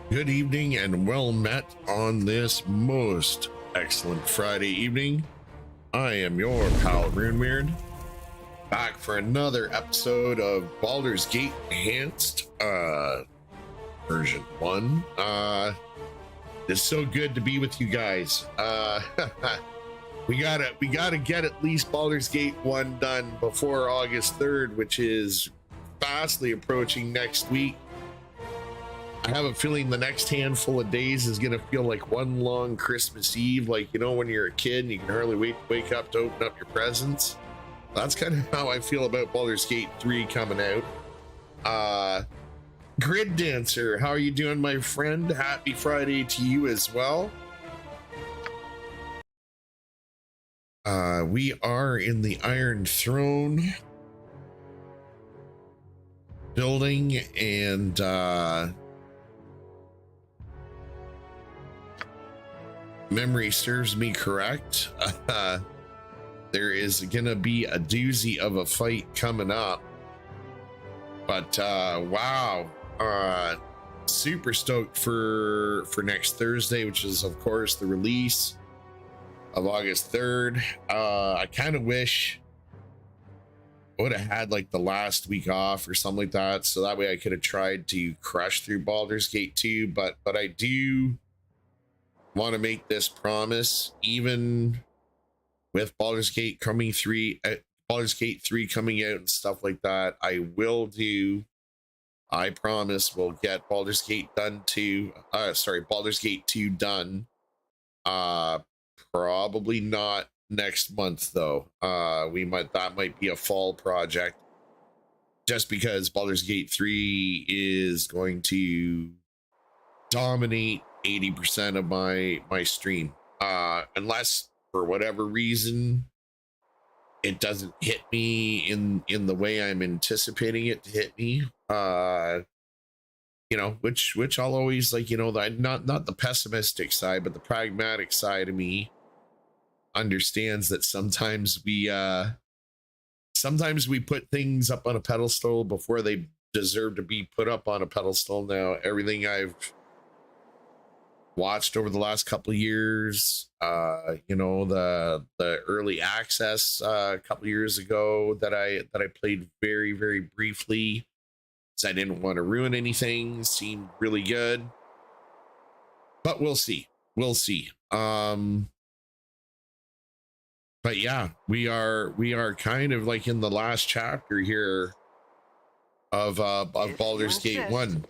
Good evening and well met on this most excellent Friday evening. I am your pal Runeweird, back for another episode of Baldur's Gate Enhanced version 1. It's so good to be with you guys. We gotta get at least Baldur's Gate 1 done before August 3rd, which is fastly approaching next week. I have a feeling the next handful of days is gonna feel like one long Christmas Eve, like, you know, when you're a kid and you can hardly wake up to open up your presents. That's kind of how I feel about Baldur's Gate 3 coming out. Grid Dancer, how are you doing, my friend? Happy Friday to you as well. We are in the Iron Throne building, and memory serves me correct, there is gonna be a doozy of a fight coming up, but wow, super stoked for next Thursday, which is of course the release of August 3rd. I kind of wish I would have had like the last week off or something like that, so that way I could have tried to crush through Baldur's Gate 2, but I do want to make this promise, even with Baldur's Gate coming Baldur's Gate 3 coming out and stuff like that, I promise we'll get Baldur's Gate done too. Baldur's Gate 2 done. Probably not next month though. That might be a fall project, just because Baldur's Gate 3 is going to dominate 80% of my stream, unless for whatever reason it doesn't hit me in the way I'm anticipating it to hit me, you know, which I'll always, like, you know, not the pessimistic side, but the pragmatic side of me understands that sometimes we put things up on a pedestal before they deserve to be put up on a pedestal. Now, everything I've watched over the last couple of years, you know, the early access a couple of years ago that I played very, very briefly, because I didn't want to ruin anything, seemed really good, but we'll see. But yeah, we are kind of like in the last chapter here of Baldur's Gate 1.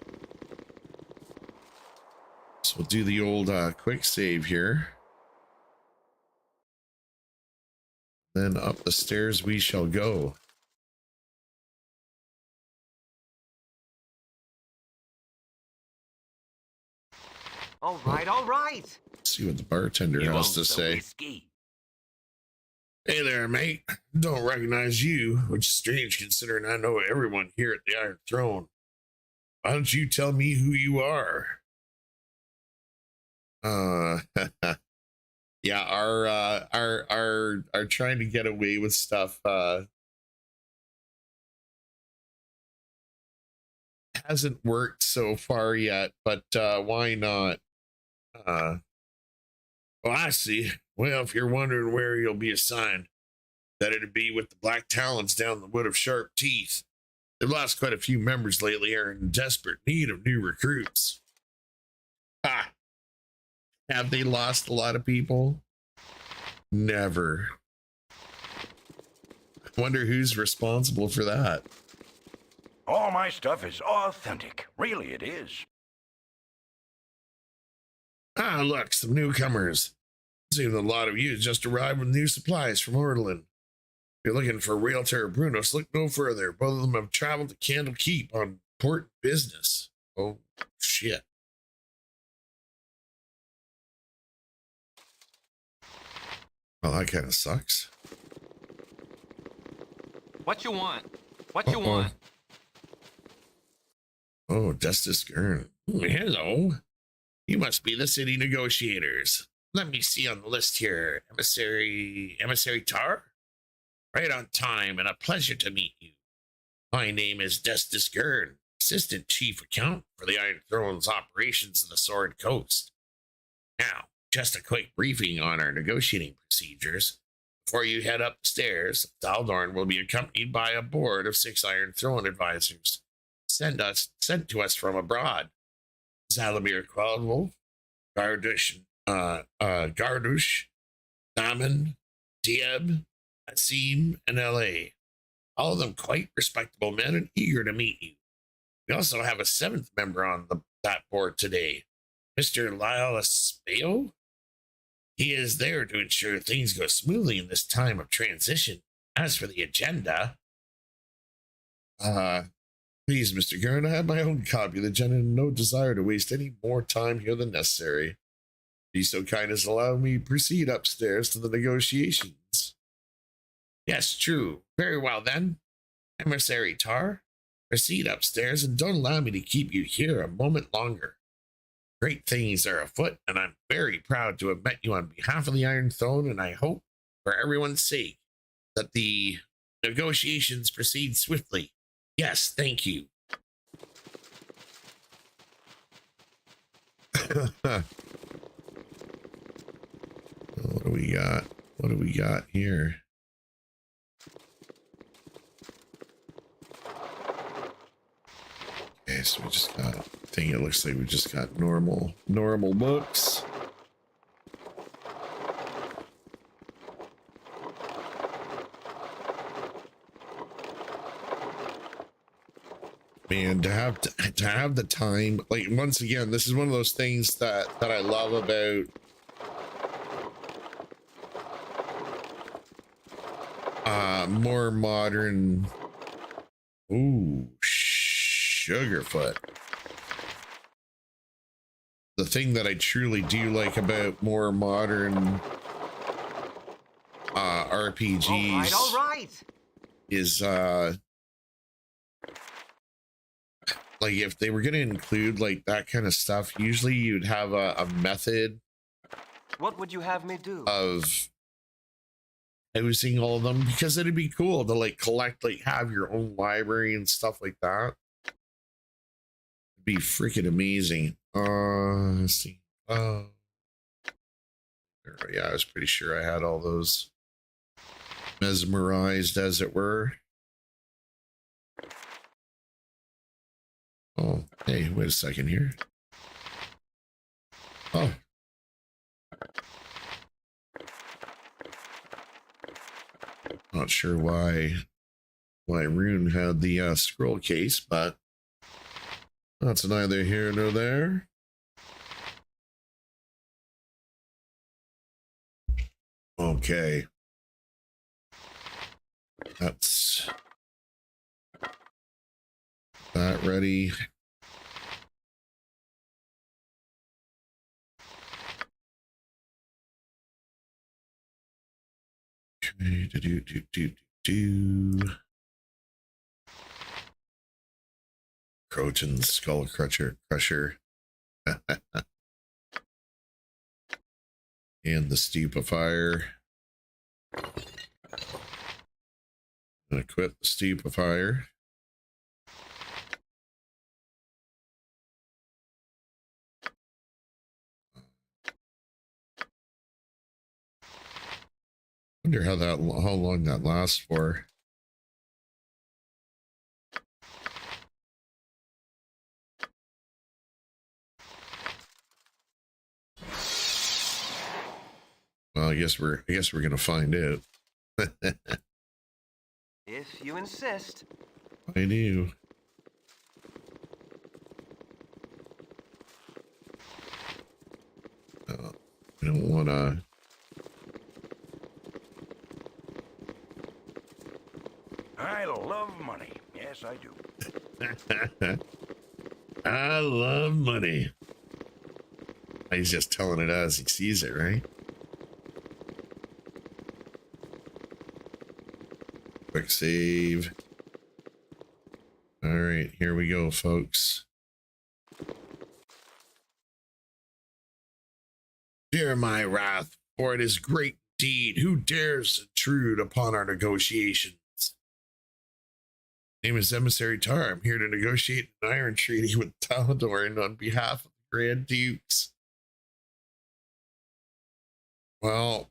So we'll do the old quick save here. Then up the stairs we shall go. All right. Let's see what the bartender has to say. Whiskey. Hey there, mate. Don't recognize you, which is strange considering I know everyone here at the Iron Throne. Why don't you tell me who you are? Yeah, our trying to get away with stuff hasn't worked so far yet, but why not? Well, I see. Well, if you're wondering where you'll be assigned, that it'd be with the Black Talons down the Wood of Sharp Teeth. They've lost quite a few members lately, are in desperate need of new recruits. Ha! Have they lost a lot of people? Never. I wonder who's responsible for that. All my stuff is authentic. Really, it is. Ah, look, some newcomers. Seems a lot of you just arrived with new supplies from Orlin. If you're looking for Realtor or Brunos, look no further. Both of them have traveled to Candle Keep on important business. Oh, shit. Well, that kind of sucks. What you want? What you want? Oh, Justice Gurn. Hello. You must be the city negotiators. Let me see on the list here. Emissary Tar? Right on time, and a pleasure to meet you. My name is Justice Gurn, assistant chief accountant for the Iron Throne's operations in the Sword Coast. Now, just a quick briefing on our negotiating procedures. Before you head upstairs, Daldorn will be accompanied by a board of 6 Iron Throne advisors sent to us from abroad. Zalamir Qualdwolf, Gardush, Daman, Dieb, Asim, and L.A. All of them quite respectable men and eager to meet you. We also have a 7th member on that board today, Mr. Lyle Espeo. He is there to ensure things go smoothly in this time of transition. As for the agenda, please, Mr. Gurn, I have my own copy of the agenda and no desire to waste any more time here than necessary. Be so kind as to allow me to proceed upstairs to the negotiations. Yes, true. Very well then. Emissary Tar, proceed upstairs and don't allow me to keep you here a moment longer. Great things are afoot, and I'm very proud to have met you on behalf of the Iron Throne, and I hope, for everyone's sake, that the negotiations proceed swiftly. Yes, thank you. What do we got? What do we got here? Okay, so we just got, I think it looks like we just got normal books. Man, to have the time, like, once again, this is one of those things that I love about more modern. Ooh, Sugarfoot. The thing that I truly do like about more modern RPGs all right. is like, if they were going to include like that kind of stuff, usually you'd have a method. What would you have me do? Of housing all of them, because it'd be cool to like collect, like have your own library and stuff like that. It'd be freaking amazing. Let's see. Yeah, I was pretty sure I had all those mesmerized, as it were. Oh, hey, wait a second here. Oh. Not sure why Rune had the scroll case, but that's neither here nor there. Okay. That's that ready. Okay, Croton's Skull Crusher. And the Stupefier. Equip the Stupefier. Wonder how long that lasts for. Well, I guess we're gonna find out. If you insist. I do. I don't want to. I love money. Yes, I do. I love money. He's just telling it as he sees it, right? Quick save. All right, here we go, folks. Fear my wrath, for it is great indeed. Who dares intrude upon our negotiations? Name is Emissary Tar. I'm here to negotiate an iron treaty with Baldur on behalf of the Grand Dukes. Well,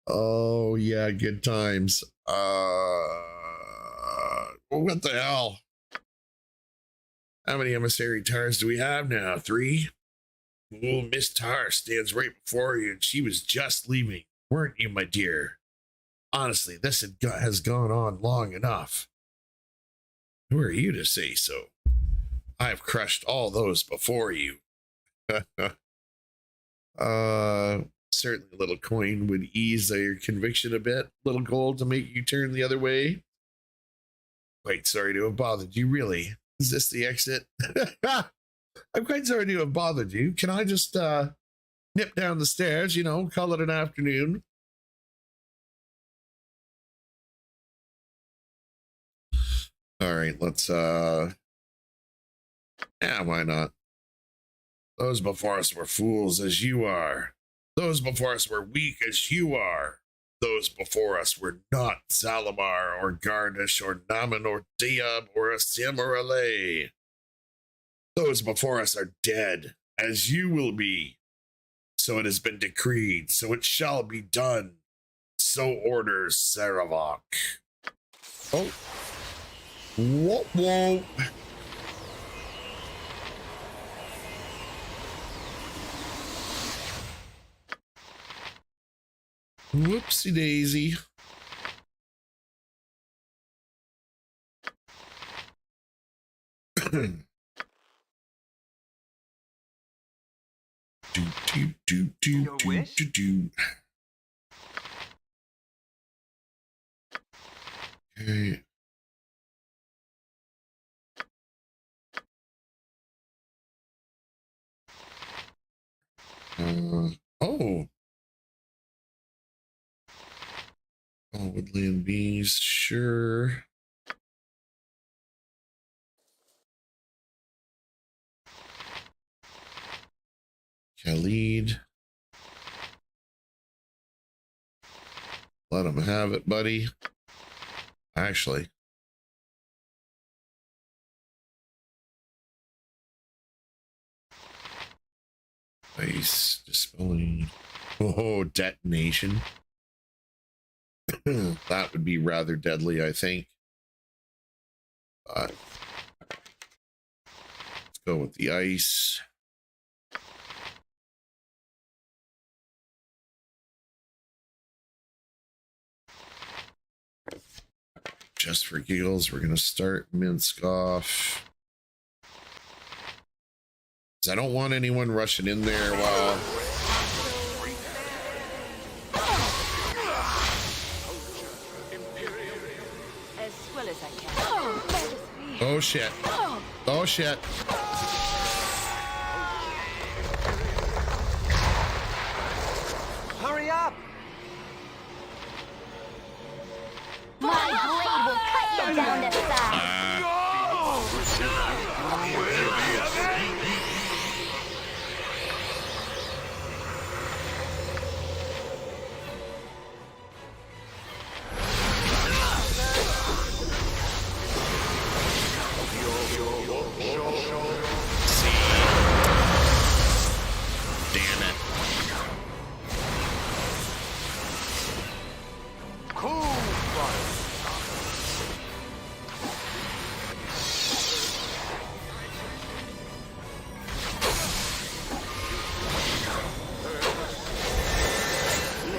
oh yeah, good times. Well, what the hell? How many Emissary Tars do we have now? 3? Oh, Miss Tar stands right before you, and she was just leaving, weren't you, my dear? Honestly, this has gone on long enough. Who are you to say so? I've crushed all those before you. Certainly a little coin would ease your conviction a bit. Little gold to make you turn the other way. Quite sorry to have bothered you, really. Is this the exit? I'm quite sorry to have bothered you. Can I just nip down the stairs, call it an afternoon? All right, let's yeah, why not? Those before us were fools as you are. Those before us were weak as you are. Those before us were not Zalamar or Garnish or Naman or Diab or Asim or Alay. Those before us are dead, as you will be. So it has been decreed, so it shall be done. So orders Saravok. Oh. Whoa, whoa. Whoopsie daisy. Your wish? Okay. Oh. Oh, woodland bees, sure. Khalid. Let him have it, buddy. Actually. Ice dispelling. Oh, detonation. That would be rather deadly, I think. Let's go with the ice. Just for giggles, we're going to start Minsk off. I don't want anyone rushing in there while... As well as I can. Oh shit. Oh shit. Hurry up! My blade will cut you down to size. Damn it. Cool fun.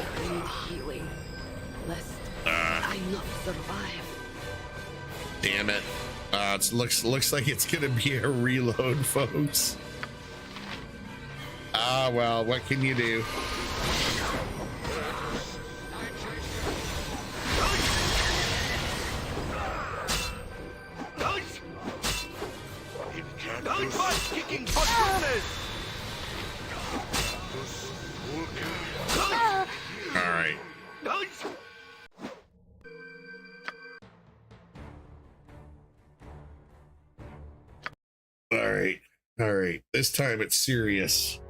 I need healing, lest I not survive. Damn it. It looks like it's gonna be a reload, folks. Ah, well, what can you do? All right. All right. All right. This time it's serious.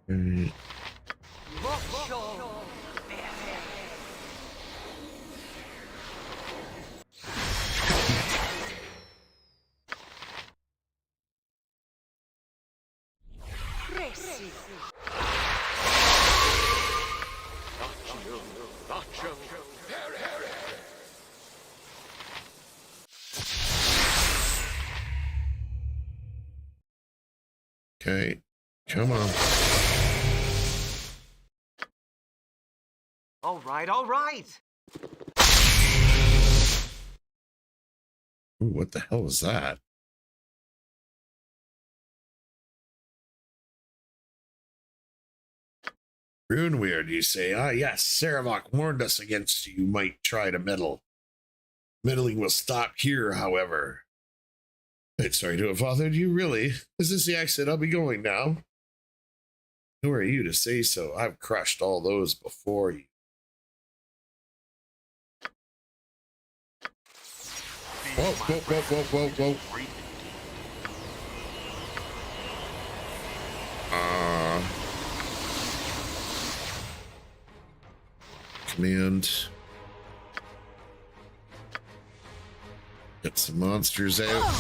Right. Okay, come on. All right, all right. Ooh, what the hell is that? Rune weird, you say? Ah, yes, Saravok warned us against you might try to meddle. Meddling will stop here, however. I'm sorry to have bothered you, really. Is this the exit? I'll be going now. Who are you to say so? I've crushed all those before you. Whoa, whoa, whoa, whoa, whoa, whoa. Command. Get some monsters out.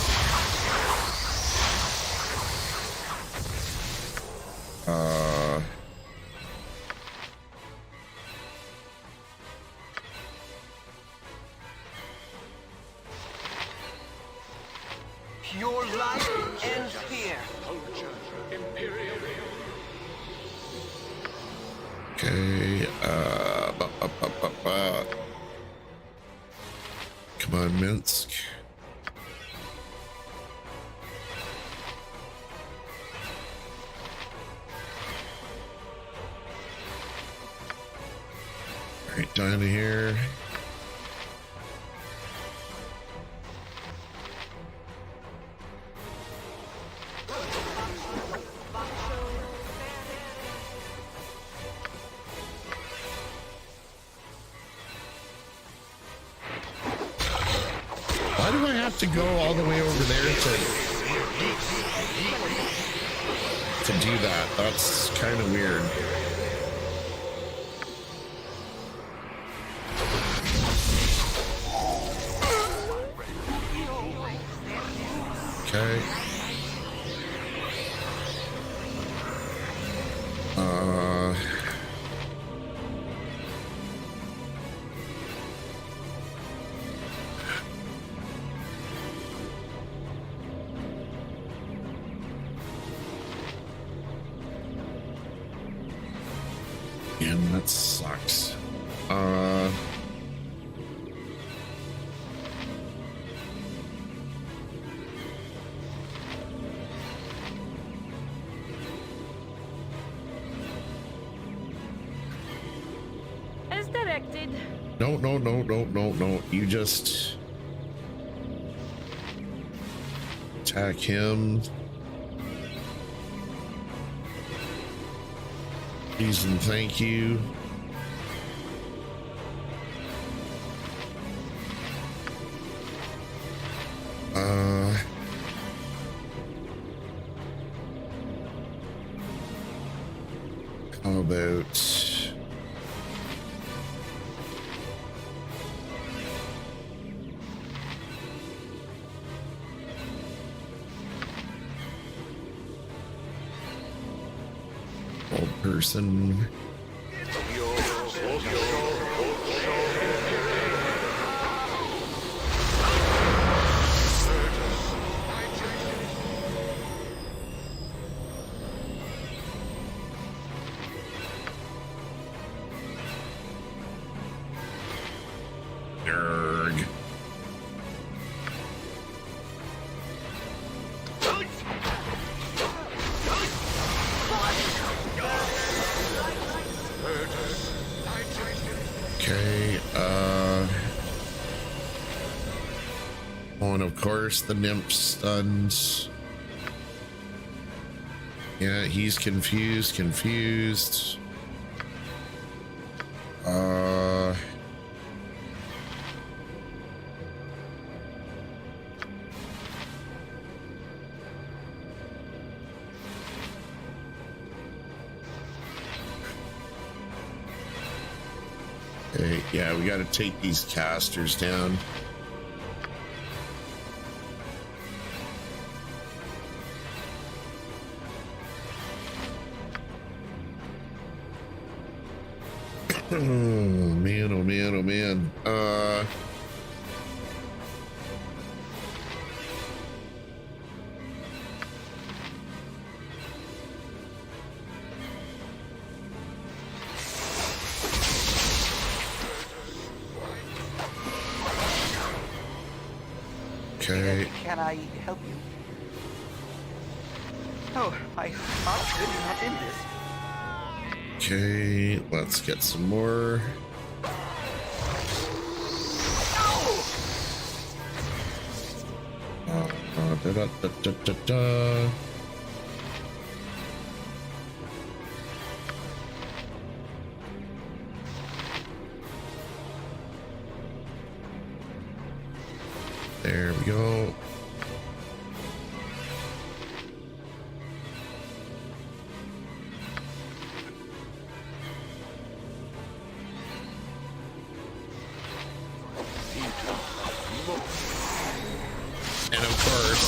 Your life ends here. Okay, come on, Minsk. All right, down here. Why do I have to go all the way over there to do that? That's kind of weird. Okay. And that sucks. As directed. No, no, no, no, no, no. You just attack him. Please and thank you. How about old person? Nerd. Okay, and of course the nymph stuns. Yeah, he's confused. Okay, yeah, we got to take these casters down. Oh man, oh man, oh man. Okay. Can I help you? Oh, my heart's really not in this. Okay, let's get some more. Da, da, da, da, da, da. There we go. And of course,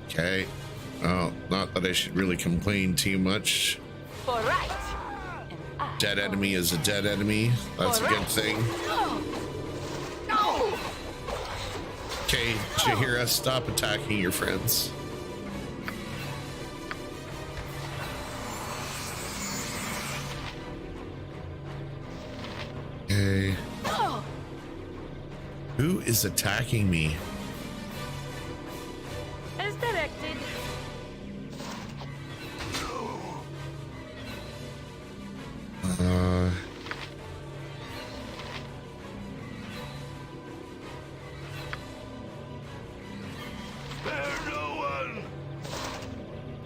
okay. Oh, not that I should really complain too much. For right. Dead enemy is a dead enemy. That's a good thing. No. Okay, Jahira, stop attacking your friends. Okay. Who is attacking me? As directed.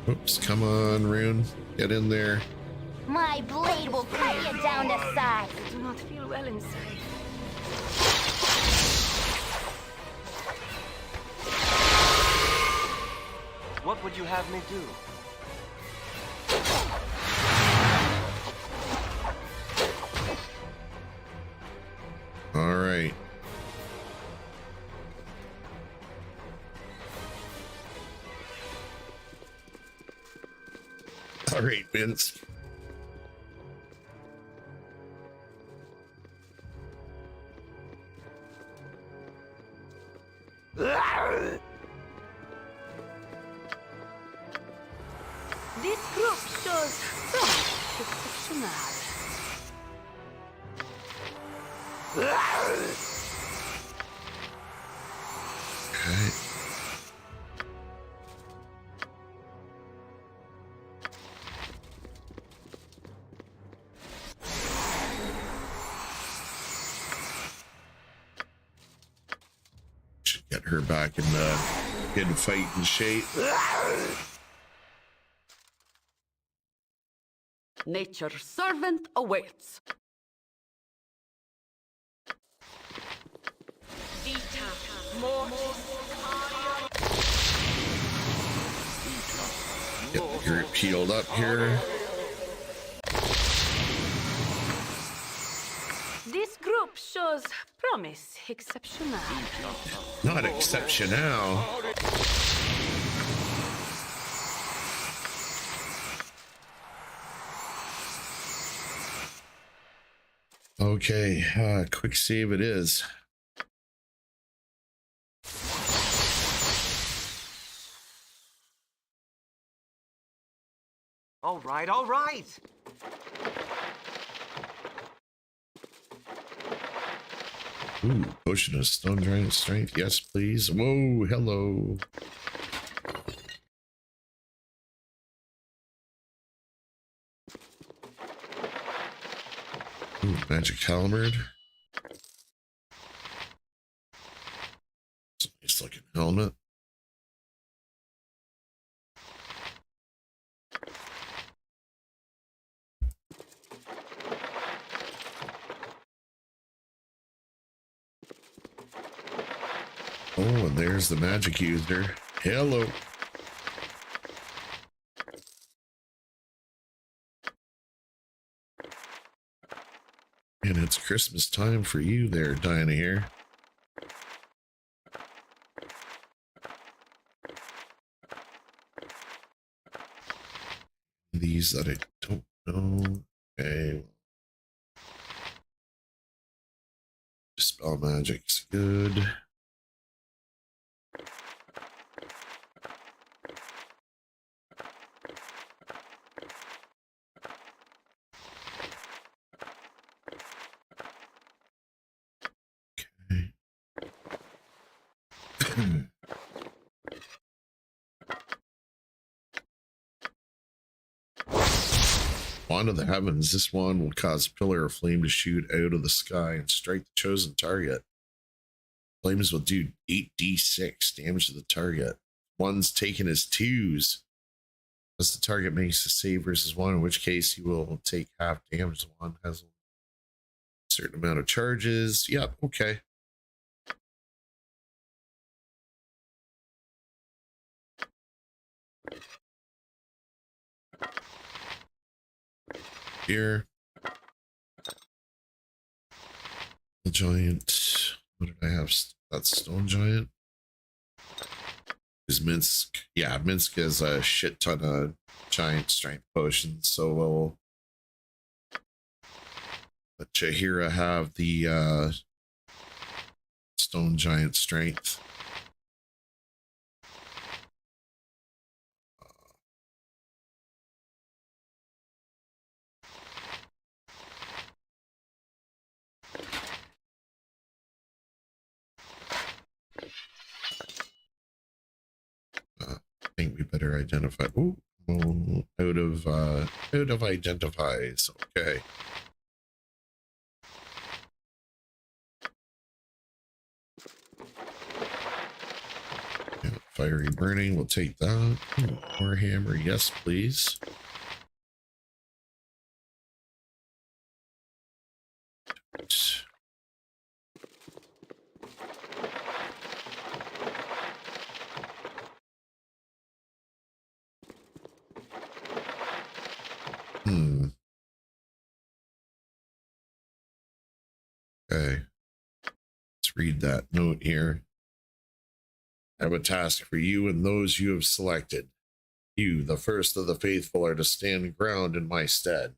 Oops, come on, Rune. Get in there. My blade will cut you down to size. I do not feel well inside. What would you have me do? All right. All right, Vince. This group shows promise exceptional. Okay. Should get her back in good fighting shape. Nature's servant awaits. Get the group healed up here. This group shows promise exceptional. Not exceptional. Okay, quick save it is. All right, all right. Ooh, potion of stone giant strength. Yes, please. Whoa, hello. Ooh, magic halberd. It's a nice looking helmet. Oh, and there's the magic user. Hello. And it's Christmas time for you there, Diana here. These that I don't know. Okay. Spell magic's good. Okay. Wand of the Heavens. This wand will cause a pillar of flame to shoot out of the sky and strike the chosen target. Flames will do 8d6 damage to the target. One's taken as twos. As the target makes a save versus one, in which case he will take half damage. The one has a certain amount of charges. Yep, okay. Here. The giant. What did I have? That's stone giant. Is Minsk. Yeah, Minsk has a shit ton of giant strength potions, so we'll let Chahira have the stone giant strength. I think we better identify. Ooh, out of identifies. Okay. Yeah, fiery burning. We'll take that. Ooh, more hammer. Yes, please. Okay. Let's read that note here. I have a task for you and those you have selected. You, the first of the faithful, are to stand ground in my stead.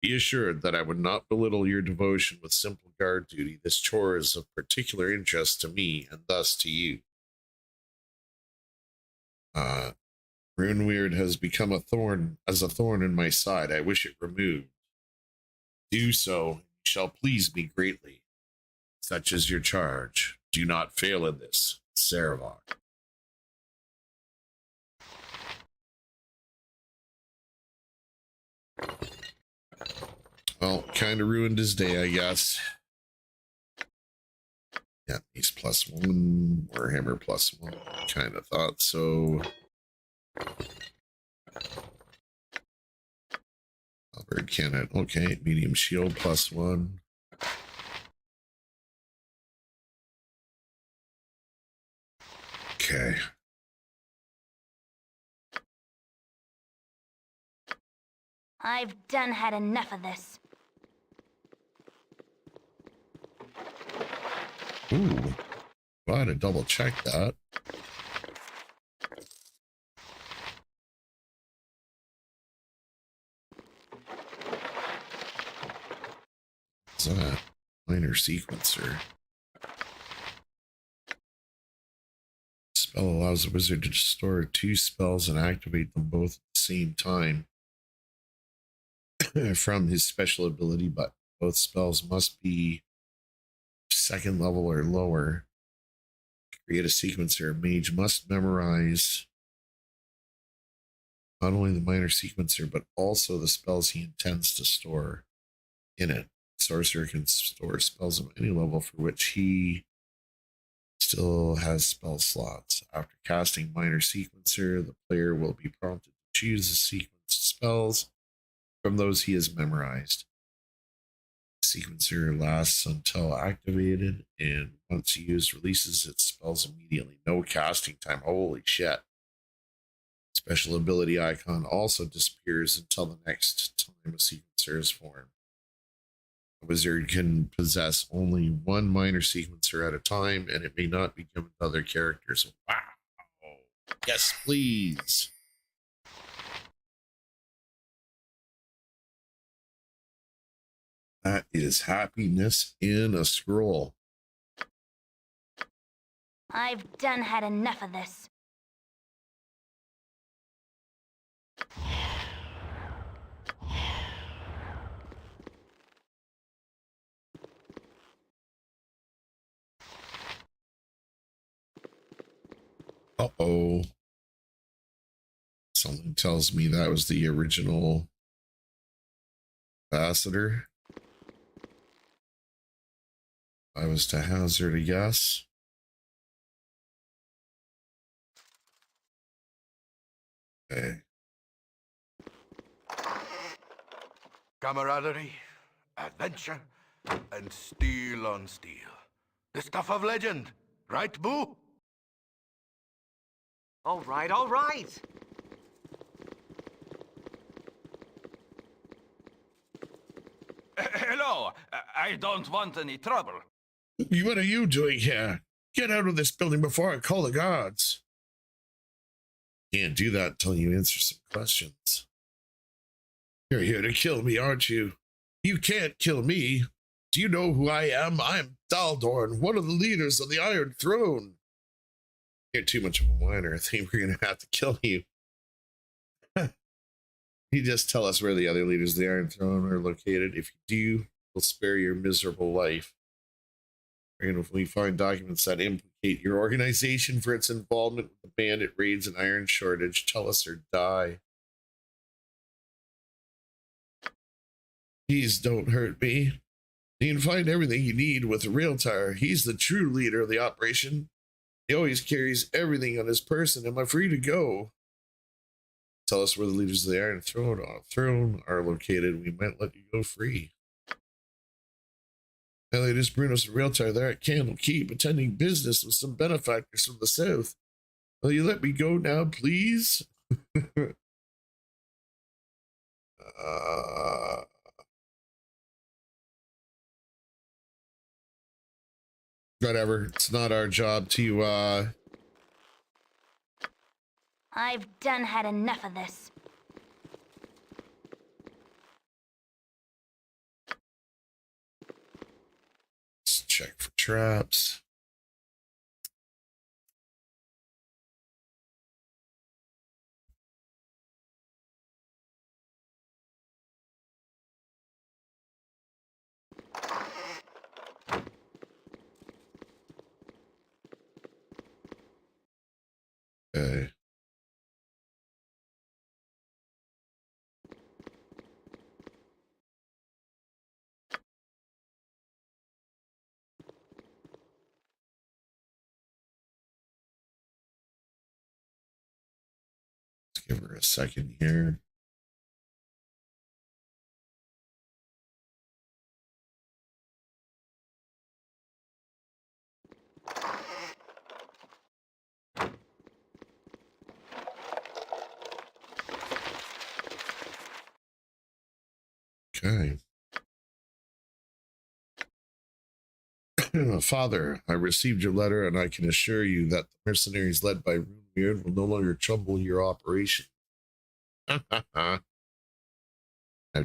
Be assured that I would not belittle your devotion with simple guard duty. This chore is of particular interest to me and thus to you. Runeweird has become a thorn in my side. I wish it removed. Do so, and you shall please me greatly. Such is your charge. Do not fail in this, Saravok. Well, kind of ruined his day, I guess. Yeah, he's +1, Warhammer +1. Kind of thought so. Albert cannon. Okay, medium shield +1. Okay. I've done had enough of this. Ooh. Glad to double check that. What's that? Minor sequencer. Spell allows the wizard to store 2 spells and activate them both at the same time from his special ability, but both spells must be 2nd level or lower. To create a sequencer, a mage must memorize not only the minor sequencer, but also the spells he intends to store in it. Sorcerer can store spells of any level for which he still has spell slots. After casting minor sequencer, the player will be prompted to choose a sequence of spells from those he has memorized. The sequencer lasts until activated, and once used, releases its spells immediately. No casting time. Holy shit. Special ability icon also disappears until the next time a sequencer is formed. A wizard can possess only one minor sequencer at a time, and it may not be given to other characters. Wow. Yes, please. That is happiness in a scroll. I've done had enough of this. Uh-oh. Something tells me that was the original ambassador. I was to hazard a guess. Okay. Camaraderie, adventure, and steel on steel. The stuff of legend, right, Boo? All right, all right. Hello, I don't want any trouble. What are you doing here? Get out of this building before I call the guards. Can't do that until you answer some questions. You're here to kill me, aren't you? You can't kill me. Do you know who I am? I'm Baldur, one of the leaders of the Iron Throne. You're too much of a whiner. I think we're going to have to kill you. You just tell us where the other leaders of the Iron Throne are located. If you do, we'll spare your miserable life. And if we find documents that implicate your organization for its involvement with the bandit raids and iron shortage, tell us or die. Please don't hurt me. You can find everything you need with a realtor. He's the true leader of the operation. He always carries everything on his person. Am I free to go? Tell us where the leaders of the Iron Throne are located. We might let you go free. Latest Bruno's a realtor there at Candlekeep, attending business with some benefactors from the south. Will you let me go now, please? Whatever. It's not our job to, I've done had enough of this. Let's check for traps. Okay. Let's give her a second here. Okay. Father, I received your letter, and I can assure you that the mercenaries led by Runebeard will no longer trouble your operation. I've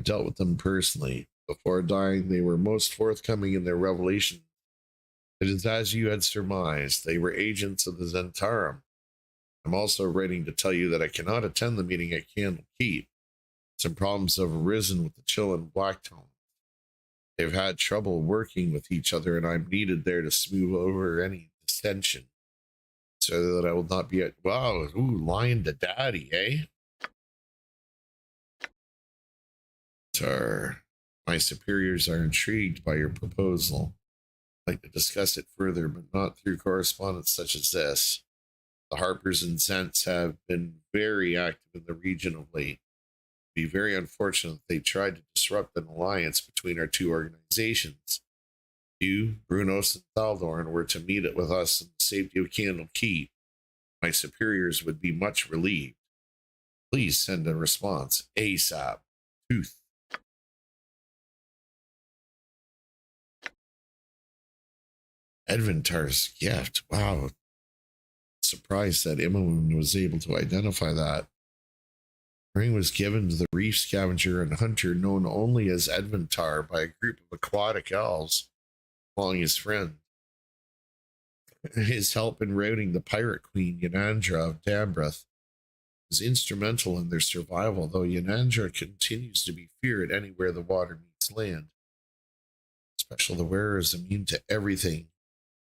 dealt with them personally. Before dying, they were most forthcoming in their revelation. It is as you had surmised. They were agents of the Zentarum. I'm also writing to tell you that I cannot attend the meeting at Candlekeep. Some problems have arisen with the Chill and Blackstone. They've had trouble working with each other, and I'm needed there to smooth over any dissension, so that I will not be at, wow, ooh, lying to daddy, eh? Sir, my superiors are intrigued by your proposal. I'd like to discuss it further, but not through correspondence such as this. The Harpers and Zents have been very active in the region of late. Be very unfortunate they tried to disrupt an alliance between our two organizations. You, Brunos, and Thaldorn were to meet it with us in the safety of Candlekeep. My superiors would be much relieved. Please send a response ASAP. Tooth. Edvintar's gift. Wow. Surprised that Imoen was able to identify that. The ring was given to the reef scavenger and hunter known only as Edvintar by a group of aquatic elves following his friend. His help in routing the pirate queen Yanandra of Dambreth was instrumental in their survival, though Yanandra continues to be feared anywhere the water meets land. Special, the wearer is immune to everything,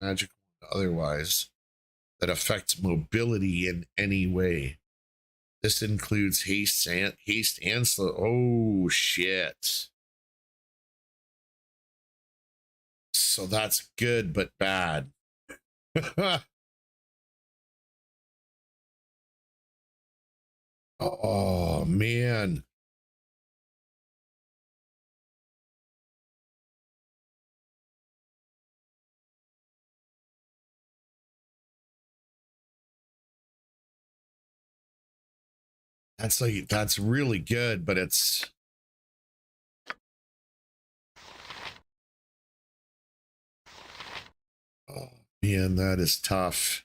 magical and otherwise, that affects mobility in any way. This includes haste and slow. Oh, shit. So that's good, but bad. Oh, man. That's really good, but it's oh man, that is tough.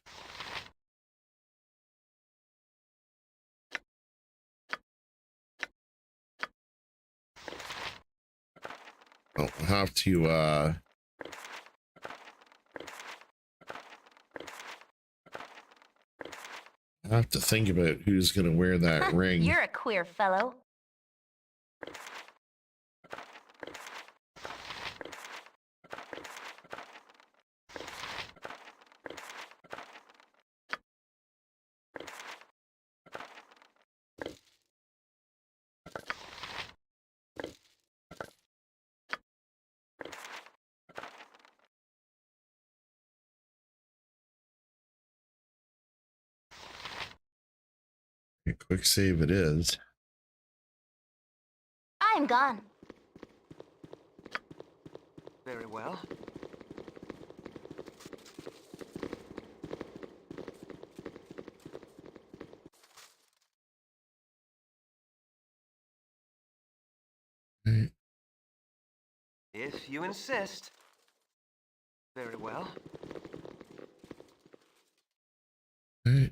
I'll have to think about who's gonna wear that ring. You're a queer fellow. A quick save it is. I'm gone. Very well. Right. If you insist. Very well. Right.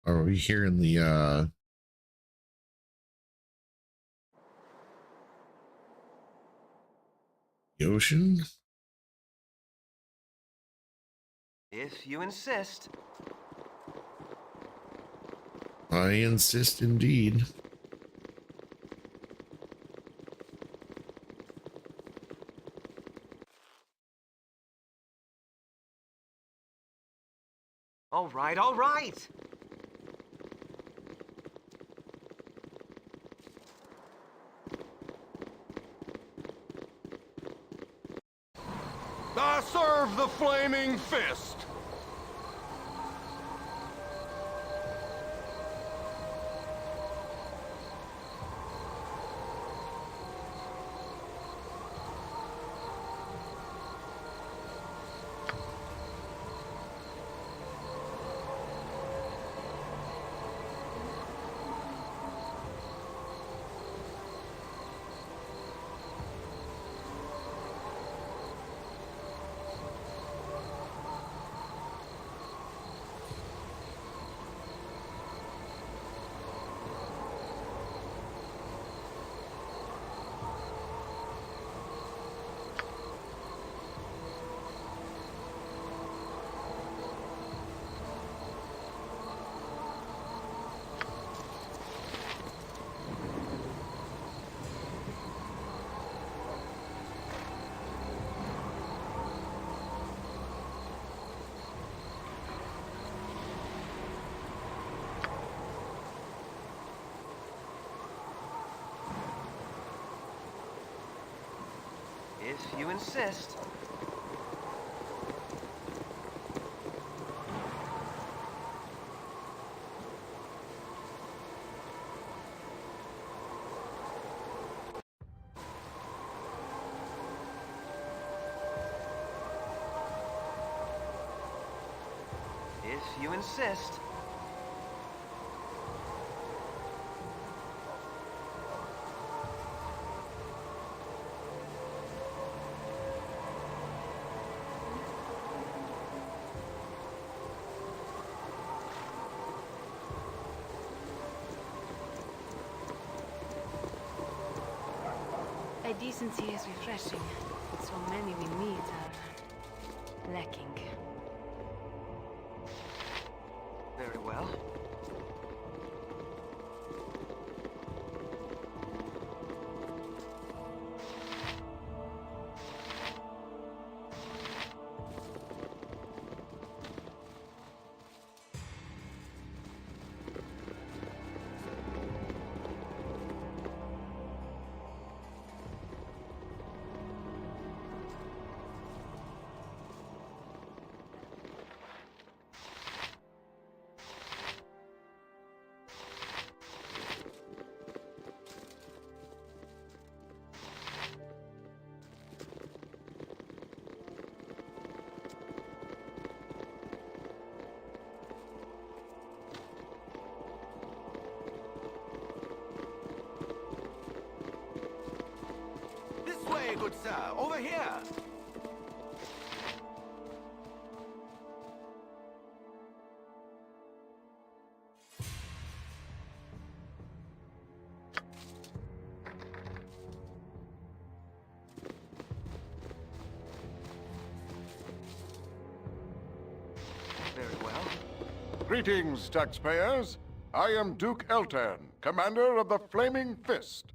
Are we here in the ocean? If you insist. I insist indeed. All right, all right. I serve the flaming fist. If you insist. you insist. A decency is refreshing, but so many we meet are lacking. Very well. This way, good sir. Over here. Very well. Greetings, taxpayers. I am Duke Eltan, commander of the Flaming Fist.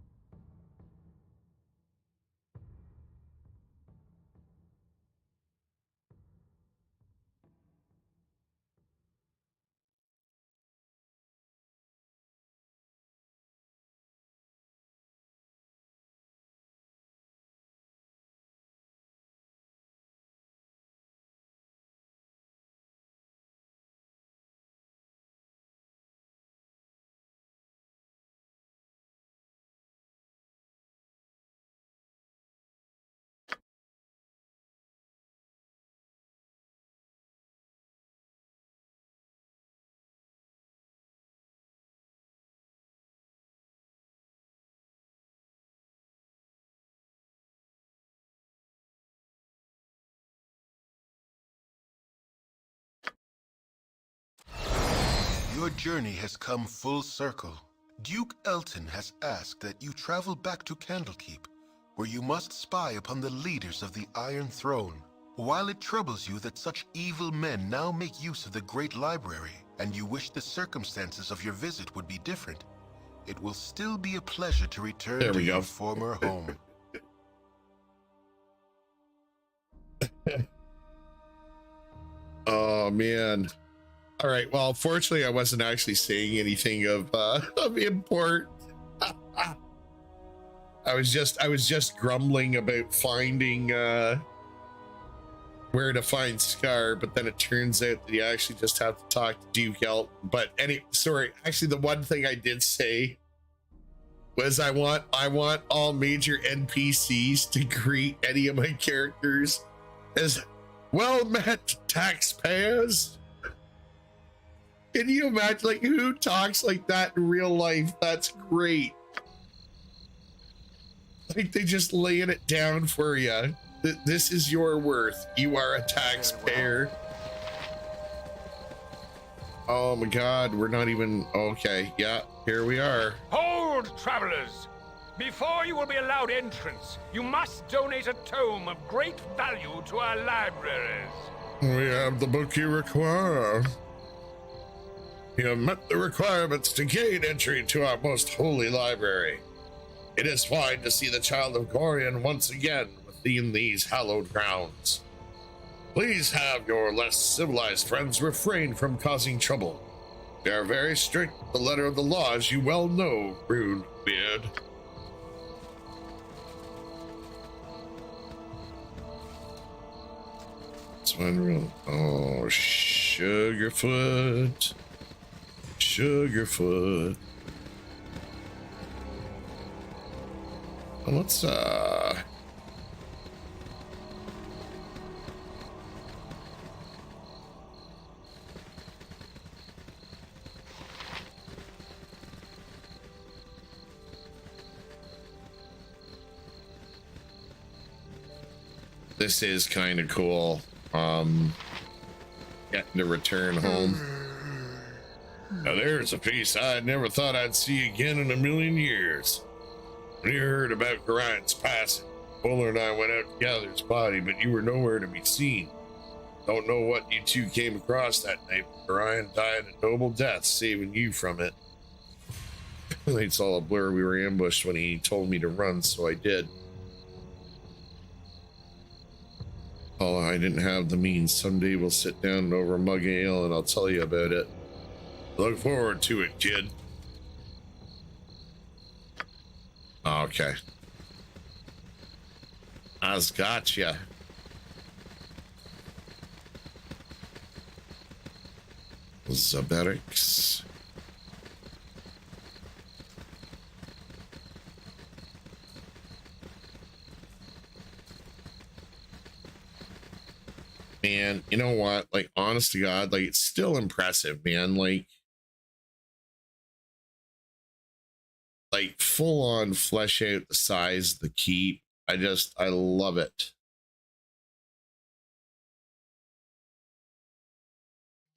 Your journey has come full circle. Duke Elton has asked that you travel back to Candlekeep, where you must spy upon the leaders of the Iron Throne. While it troubles you that such evil men now make use of the Great Library, and you wish the circumstances of your visit would be different, it will still be a pleasure to return to your former home. Oh man. All right. Well, fortunately, I wasn't actually saying anything of import. I was just grumbling about finding where to find Scar, but then it turns out that you actually just have to talk to Duke Elton. But sorry, actually, the one thing I did say was I want all major NPCs to greet any of my characters as well met, taxpayers. Can you imagine, like, who talks like that in real life? That's great. Like, they just laying it down for you. This is your worth. You are a taxpayer. Oh my God, we're not even, okay, yeah, here we are. Hold, travelers! Before you will be allowed entrance, you must donate a tome of great value to our libraries. We have the book you require. You have met the requirements to gain entry to our most holy library. It is fine to see the child of Gorion once again within these hallowed grounds. Please have your less civilized friends refrain from causing trouble. They are very strict with the letter of the law, as you well know, Rude Beard. It's one rule. Oh, Sugarfoot. Sugarfoot. Let's this is kind of cool. Getting to return home. Now there's a piece I never thought I'd see again in a million years. When you heard about Gorian's passing, Fuller and I went out to gather his body, but you were nowhere to be seen. Don't know what you two came across that night, but Gorian died a noble death, saving you from it. It's all a blur. We were ambushed when he told me to run, so I did. Oh, I didn't have the means. Someday we'll sit down over a mug of ale and I'll tell you about it. Look forward to it, kid. Okay. I's gotcha. Zabetics. Man, you know what? Like, honest to God, like, it's still impressive, man. Like full on flesh out the size of the keep. I love it.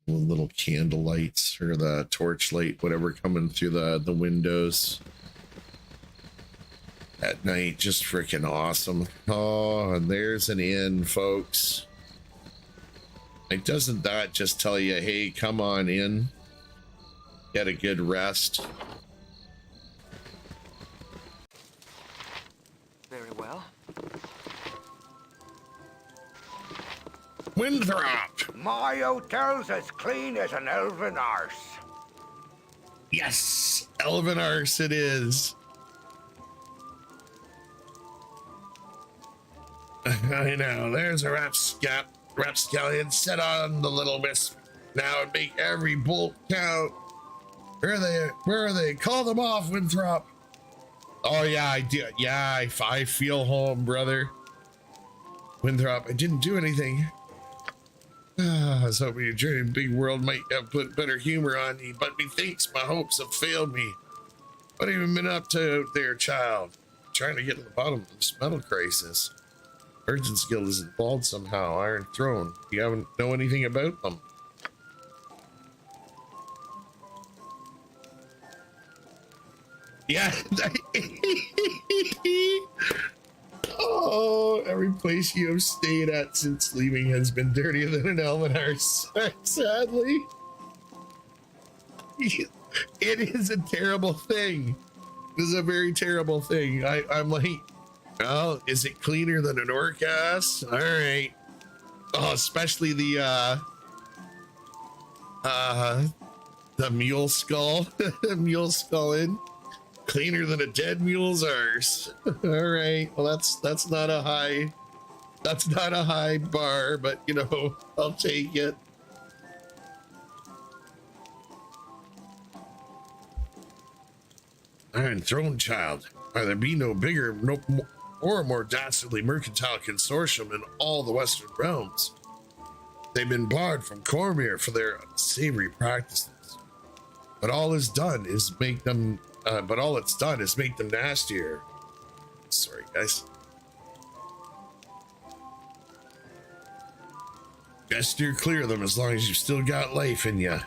The little candle lights or the torch light, whatever, coming through the windows at night. Just freaking awesome. Oh, and there's an inn, folks. Like, doesn't that just tell you, hey, come on in, get a good rest? Very well. Winthrop! My hotel's as clean as an elven arse. Yes, elven arse it is. I know, there's a rapscallion set on the little wisp now and make every bolt count. Where are they? Call them off, Winthrop. Oh yeah, I do. Yeah, I feel home, brother. Winthrop, I didn't do anything. I was hoping your journey in the big world might have put better humor on you, but methinks my hopes have failed me. What have you been up to out there, child? Trying to get to the bottom of this metal crisis. Urgent's Guild is involved somehow. Iron Throne. You haven't know anything about them. Yeah. Oh, every place you have stayed at since leaving has been dirtier than an elven arse. Sadly. It is a terrible thing. It is a very terrible thing. I'm like, well, is it cleaner than an orc ass? All right. Oh, especially the mule skull. Mule skull in. Cleaner than a dead mule's arse. All right. Well, that's not a high bar, but you know, I'll take it. Iron Throne, child. There be no bigger, or more dastardly mercantile consortium in all the Western realms. They've been barred from Cormyr for their unsavory practices. But all it's done is make them nastier. Sorry, guys. Best steer clear of them as long as you've still got life in you.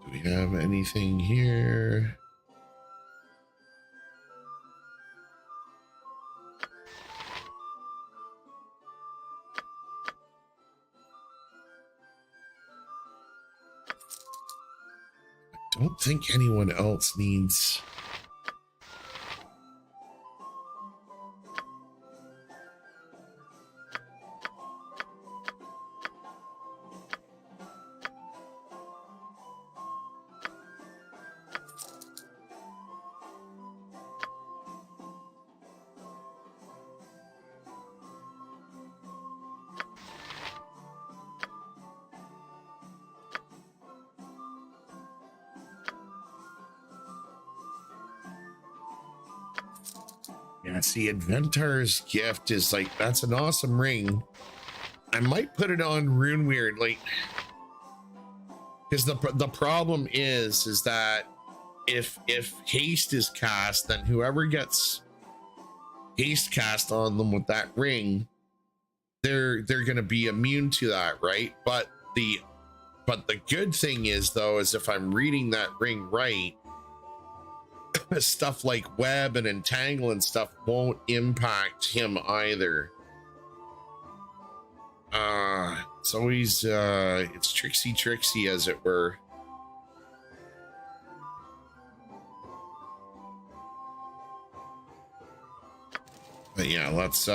Do we have anything here? I don't think anyone else needs. Yeah, see, Inventor's Gift is like, that's an awesome ring. I might put it on Rune Weird, like, because the problem is that if haste is cast, then whoever gets haste cast on them with that ring, they're going to be immune to that, right? But the good thing is, though, is if I'm reading that ring right, stuff like web and entangle and stuff won't impact him either. It's always it's tricksy as it were. But yeah, let's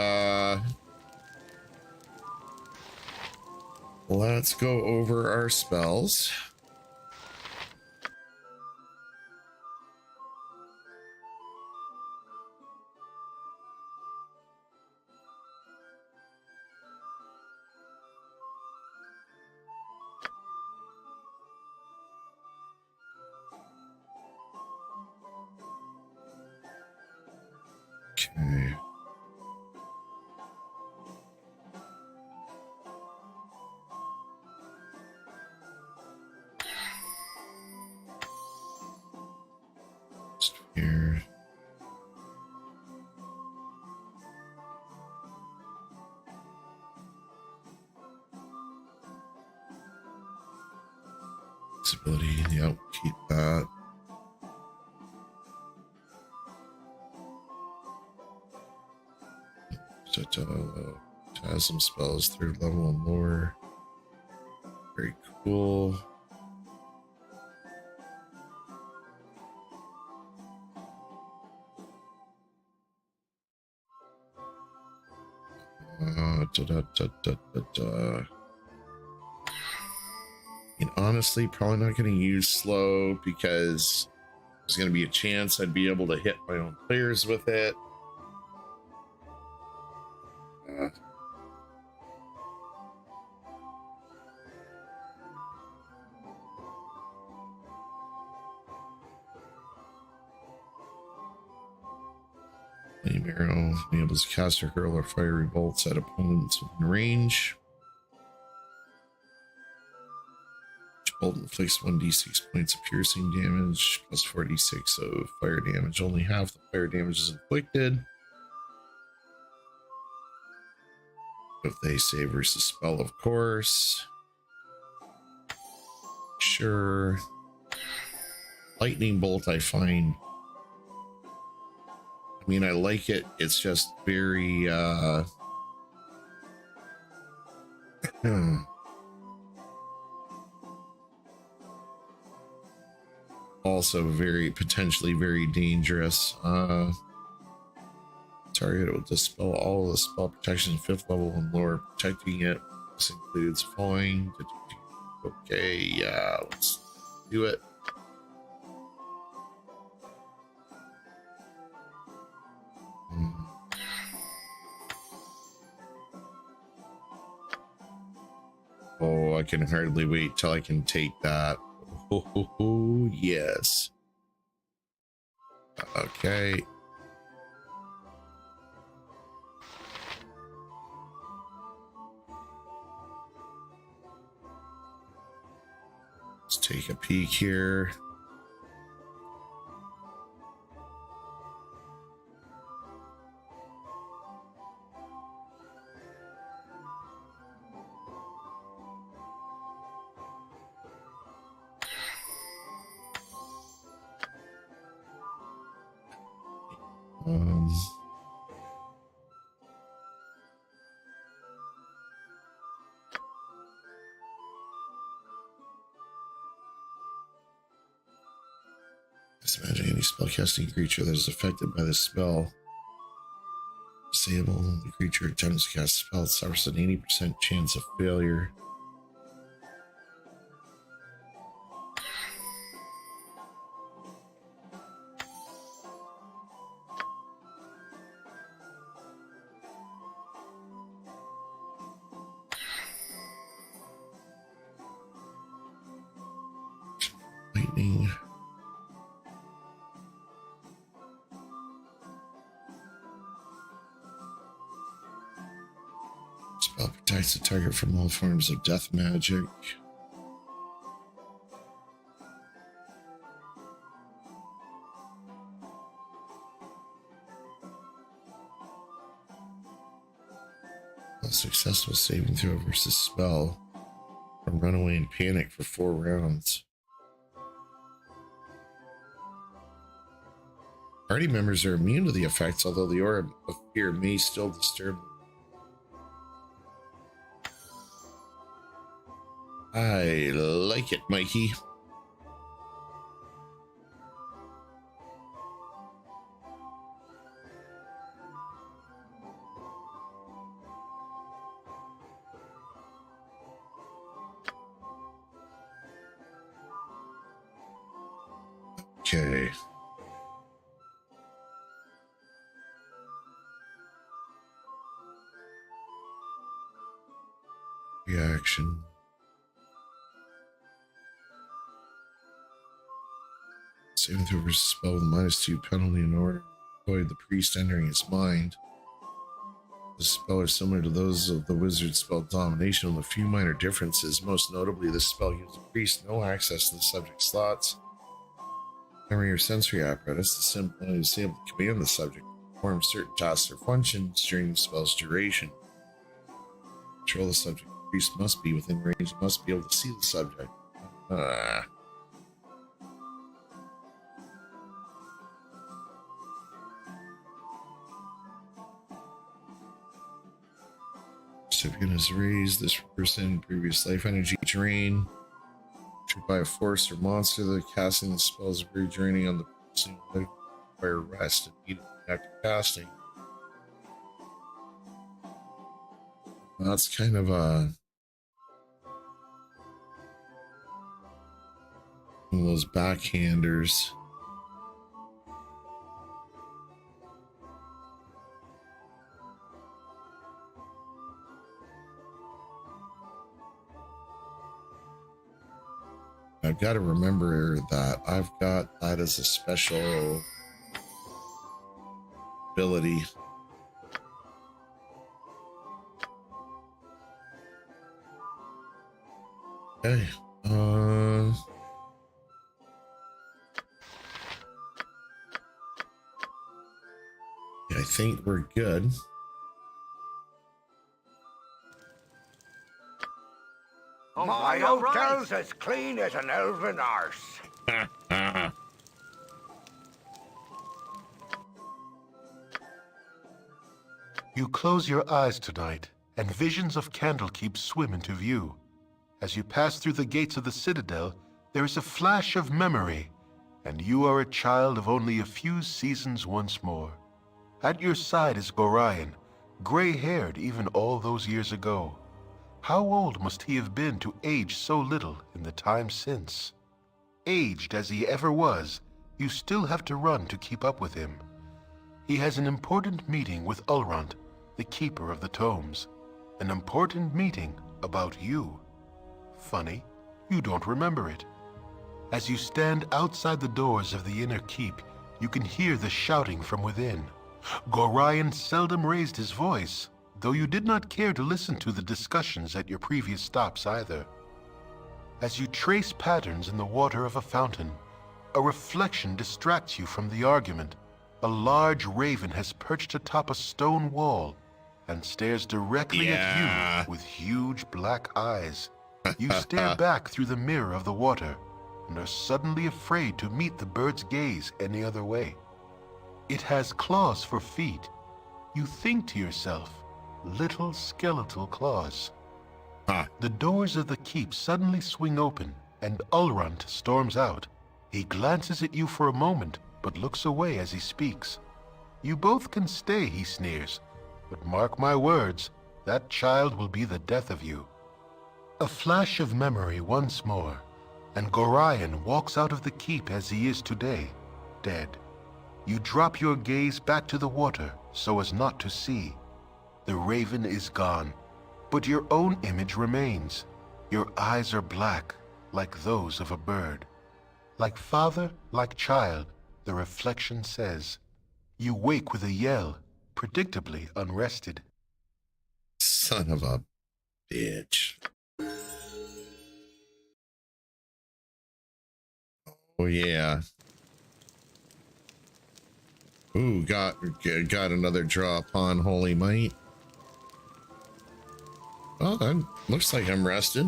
go over our spells. Okay. Just here. Disability, yep, keep that. Has some spells third level and lower. Very cool. And honestly, probably not going to use slow because there's going to be a chance I'd be able to hit my own players with it. Flame arrow enables to cast or hurl or fiery bolts at opponents within range. Each bolt inflicts 1d6 points of piercing damage plus 4d6 of fire damage. Only half the fire damage is inflicted if they save versus spell, of course. Sure. Lightning bolt, I find. I mean, I like it. It's just very, also very, potentially very dangerous. Target will dispel all of the spell protection 5th level and lower, protecting it. This includes falling. Okay, yeah, let's do it. Oh, I can hardly wait till I can take that. Oh, yes. Okay. Let's take a peek here. Just imagine any spellcasting creature that is affected by this spell. Disable. The creature attempts to cast a spell suffers an 80% chance of failure. Lightning. Spell protects the target from all forms of death magic. A successful saving throw versus spell. From runaway and panic for 4 rounds. Party members are immune to the effects, although the aura of fear may still disturb them. I like it, Mikey. Okay. Reaction. Saving throw versus spell with a -2 penalty in order to avoid the priest entering its mind. The spell is similar to those of the wizard spell domination with a few minor differences. Most notably, this spell gives the priest no access to the subject's thoughts, memory, or sensory apparatus. The simple is able to command the subject to perform certain tasks or functions during the spell's duration. Control the subject. The priest must be within range, must be able to see the subject. Recipient is raised. This person previous life energy drain. By a force or monster, the casting the spells are very draining on the person who require rest immediately after casting. That's kind of one of those backhanders. I've got to remember that I've got that as a special ability. Okay. I think we're good. My hotel's as clean as an elven arse. You close your eyes tonight, and visions of Candlekeep swim into view. As you pass through the gates of the Citadel, there is a flash of memory, and you are a child of only a few seasons once more. At your side is Gorion, gray-haired even all those years ago. How old must he have been to age so little in the time since? Aged as he ever was, you still have to run to keep up with him. He has an important meeting with Ulrant, the keeper of the tomes. An important meeting about you. Funny, you don't remember it. As you stand outside the doors of the inner keep, you can hear the shouting from within. Gorion seldom raised his voice, though you did not care to listen to the discussions at your previous stops either. As you trace patterns in the water of a fountain, a reflection distracts you from the argument. A large raven has perched atop a stone wall and stares directly at you with huge black eyes. You stare back through the mirror of the water and are suddenly afraid to meet the bird's gaze any other way. It has claws for feet. You think to yourself, little skeletal claws. The doors of the keep suddenly swing open, and Ulrant storms out. He glances at you for a moment, but looks away as he speaks. You both can stay, he sneers, but mark my words, that child will be the death of you. A flash of memory once more, and Gorion walks out of the keep as he is today, dead. You drop your gaze back to the water so as not to see. The raven is gone, but your own image remains. Your eyes are black, like those of a bird. Like father, like child, the reflection says. You wake with a yell, predictably unrested. Son of a bitch. Oh yeah. Ooh, got another draw upon Holy Might. Oh, looks like I'm rested.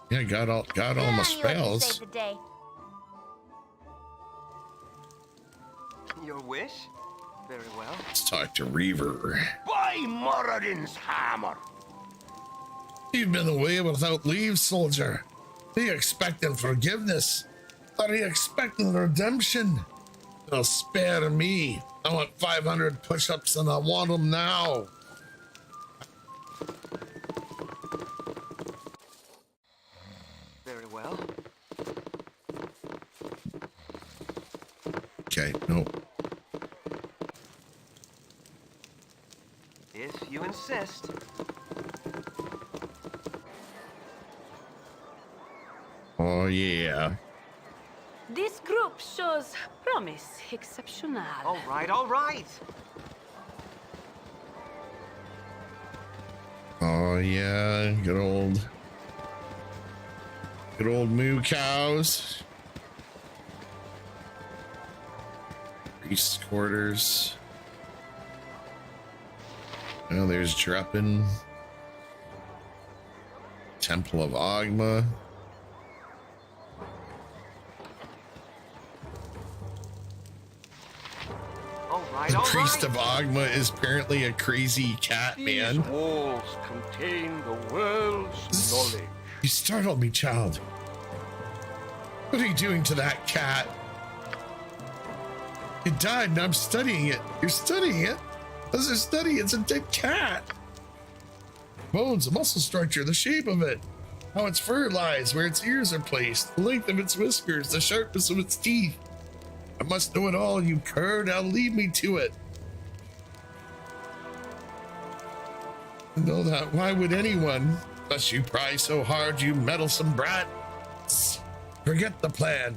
Yeah, got all my Amulet to spells. save the day. Your wish? Very well. Let's talk to Reaver. By Moradin's hammer! You've been away without leave, soldier. Are you expecting forgiveness? Are you expecting redemption? Now spare me. I want 500 push-ups and I want them now. Very well. Okay, no. If you insist. Oh, yeah. This group shows promise exceptional. All right, all right. Oh, yeah. Good old moo cows. Priest's quarters. Oh, there's Dreppin. Temple of Ogma. All right, The all priest right. of Ogma is apparently a crazy cat, man. These walls contain the world's knowledge. You startled me, child. What are you doing to that cat? It died and I'm studying it. You're studying it? As a study, it's a dead cat. Bones, the muscle structure, the shape of it, how its fur lies, where its ears are placed, the length of its whiskers, the sharpness of its teeth. I must know it all, you cur. Now lead me to it. I know that. Why would anyone? Unless you pry so hard, you meddlesome brat. Forget the plan.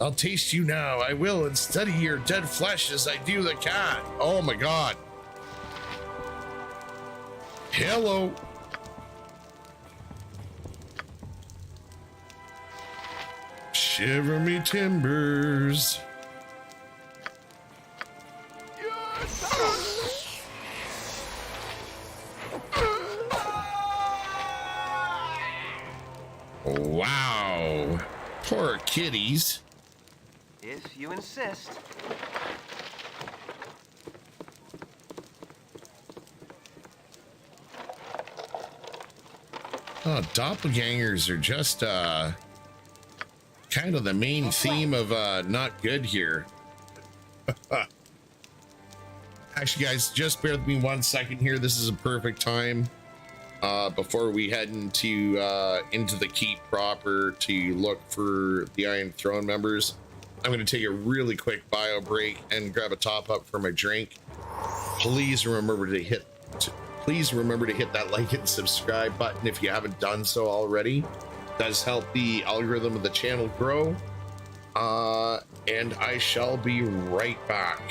I'll taste you now. I will, and study your dead flesh as I do the cat. Oh my god. Hello. Shiver me timbers. Wow. Poor kitties. If you insist. Oh, doppelgangers are just kind of the main theme of not good here. Actually, guys, just bear with me 1 second here. This is a perfect time before we head into the keep proper to look for the Iron Throne members. I'm going to take a really quick bio break and grab a top up for my drink. Please remember to hit that like and subscribe button if you haven't done so already. It does help the algorithm of the channel grow. And I shall be right back.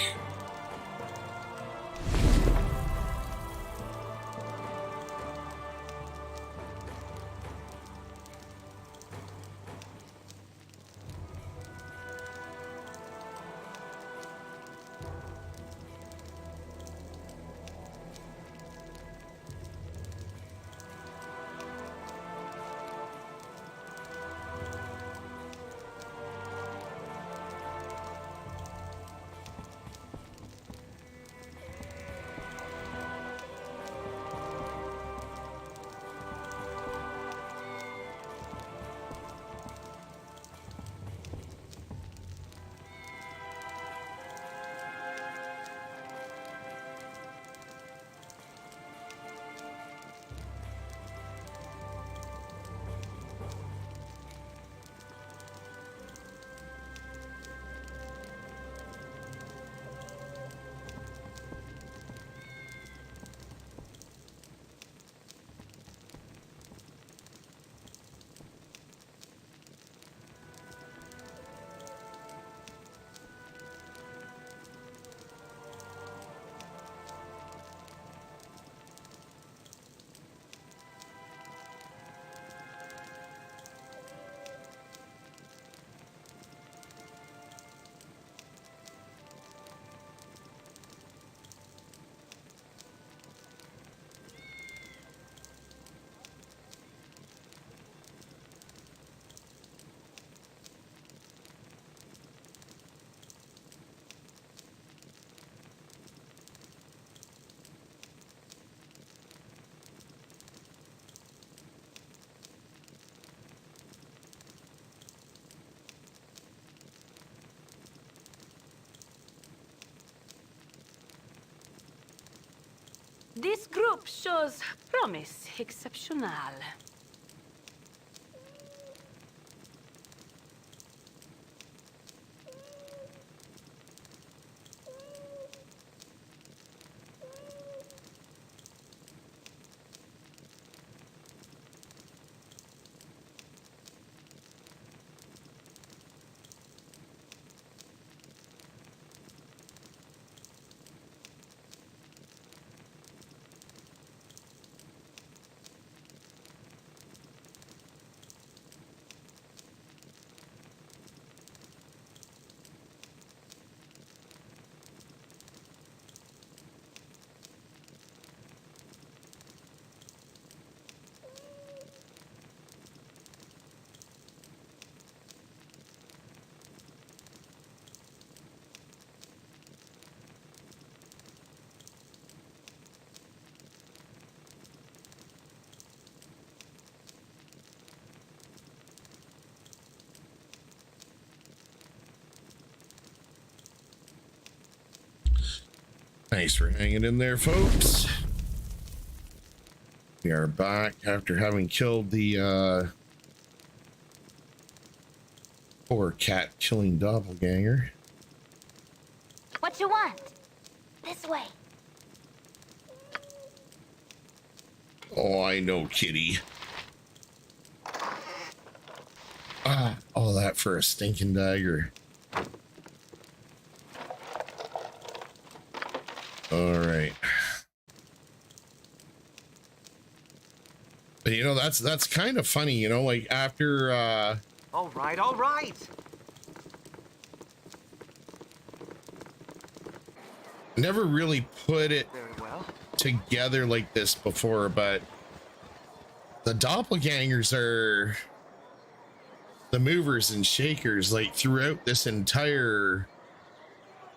This group shows promise exceptional. Thanks for hanging in there, folks. We are back after having killed the poor cat killing doppelganger. What you want? This way. Oh, I know, kitty. Ah, all that for a stinking dagger. All right. But you know, that's kind of funny, you know, like after All right, all right. never really put it Very well. together like this before, but the doppelgangers are the movers and shakers like throughout this entire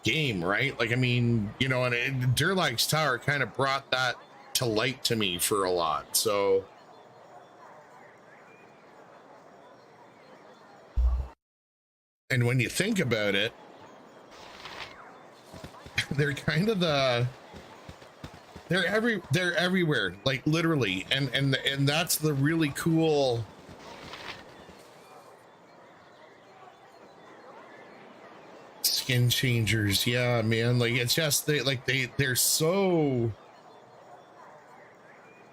game, right? Like, I mean, you know, and Durlag's Tower kind of brought that to light to me for a lot. So and when you think about it, they're kind of they're everywhere, like literally, and that's the really cool skin changers. Yeah, man, like it's just they're so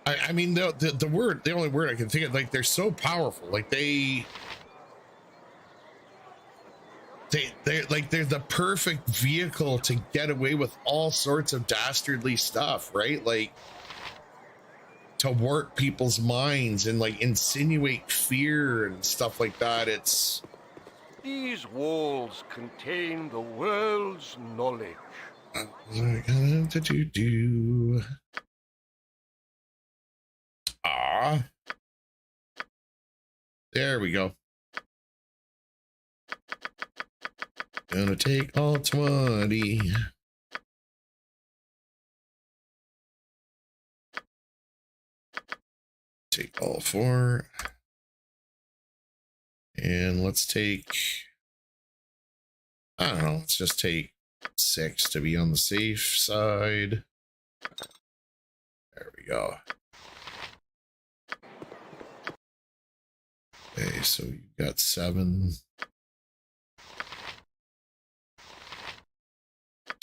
I mean the only word I can think of, like they're so powerful, like they're the perfect vehicle to get away with all sorts of dastardly stuff, right? Like to work people's minds and like insinuate fear and stuff like that. It's These walls contain the world's knowledge. Ah, there we go. Gonna take all 20. Take all 4. And let's take, I don't know, let's just take 6 to be on the safe side. There we go. Okay, so you got 7.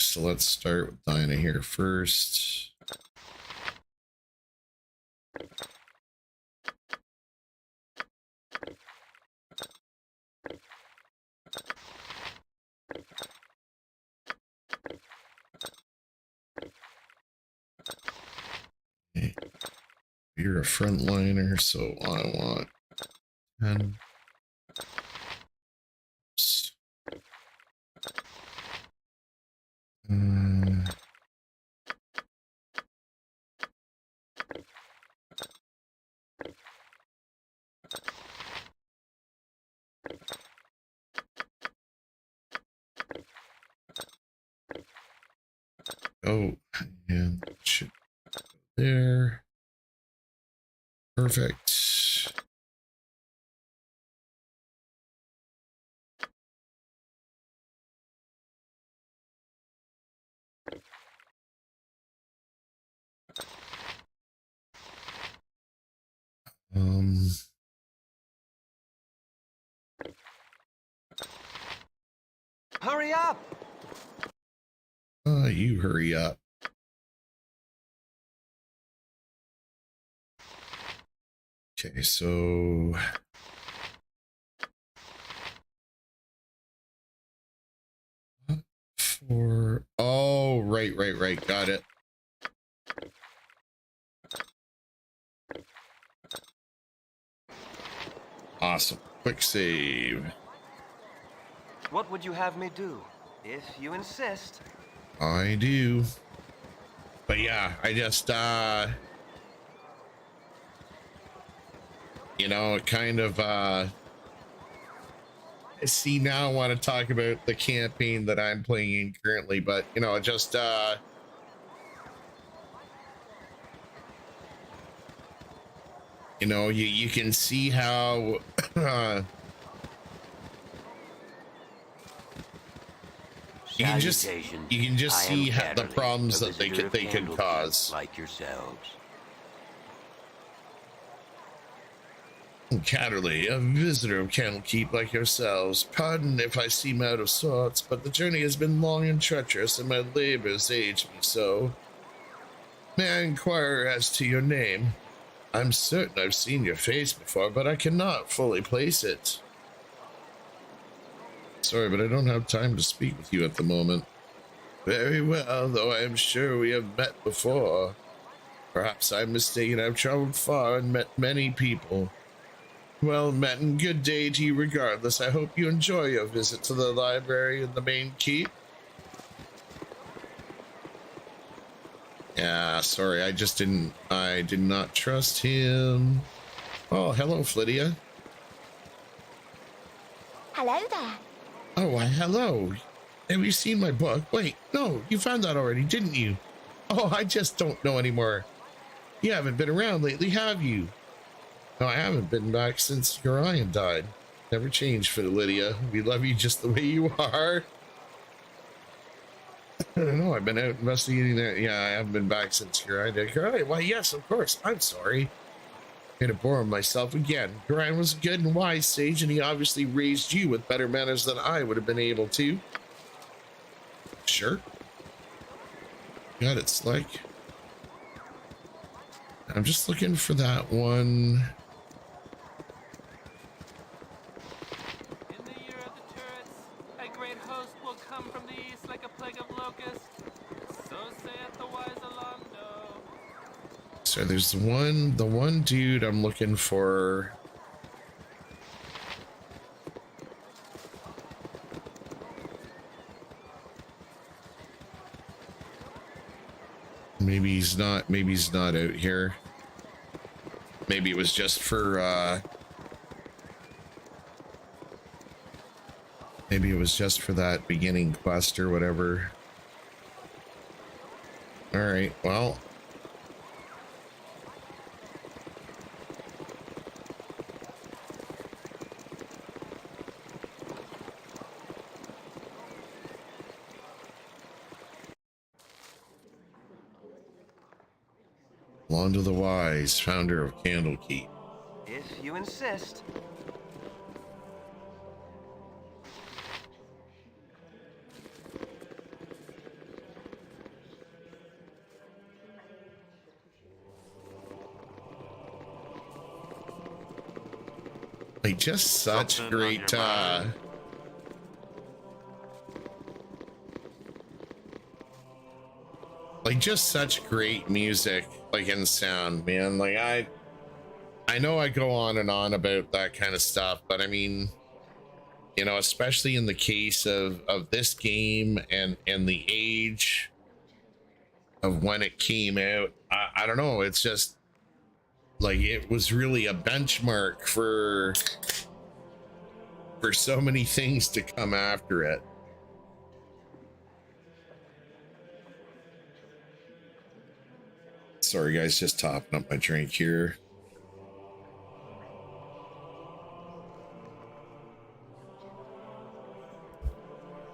So let's start with Dinah here first. Okay. You're a frontliner, so I want 10. Oops. Oh, and should go there. Perfect. Um, Hurry up! you hurry up. Okay, so oh, right, got it. Awesome. Quick save. What would you have me do? If you insist. I do. But yeah, I just you know, kind of see, now I want to talk about the campaign that I'm playing in currently, but you know, just you know, you can see how you can just see how the problems that they could cause. Like yourselves. Catterley, a visitor of Candlekeep like yourselves. Pardon if I seem out of sorts, but the journey has been long and treacherous, and my labors age me so. May I inquire as to your name? I'm certain I've seen your face before, but I cannot fully place it. Sorry, but I don't have time to speak with you at the moment. Very well, though I am sure we have met before. Perhaps I'm mistaken. I've traveled far and met many people. Well met and good day to you regardless. I hope you enjoy your visit to the library in the main keep. Yeah, sorry, I did not trust him. Oh, hello, Flydia. Hello there. Oh, why, hello. Have you seen my book? Wait, no, you found that already, didn't you? Oh, I just don't know anymore. You haven't been around lately, have you? No, I haven't been back since Urian died. Never changed, Lydia. We love you just the way you are. I don't know, I've been out investigating that. Yeah, I haven't been back since Urian died. Urian, why, yes, of course. I'm sorry. I'm gonna bore myself again. Urian was a good and wise sage, and he obviously raised you with better manners than I would have been able to. Sure. God, it's like... I'm just looking for that one. In the year of the turrets, a great host will come from the east like a plague of locusts. So saith the wise Alando. So there's the one dude I'm looking for. Maybe he's not out here. Maybe it was just for maybe it was just for that beginning quest or whatever. All right, well, Londo the Wise, founder of Candlekeep. If you insist. Like, just such great like just such great music, like, and sound, man. Like, I know I go on and on about that kind of stuff, but I mean, you know, especially in the case of this game and the age of when it came out, I don't know, it's just like it was really a benchmark for so many things to come after it. Sorry guys, just topping up my drink here.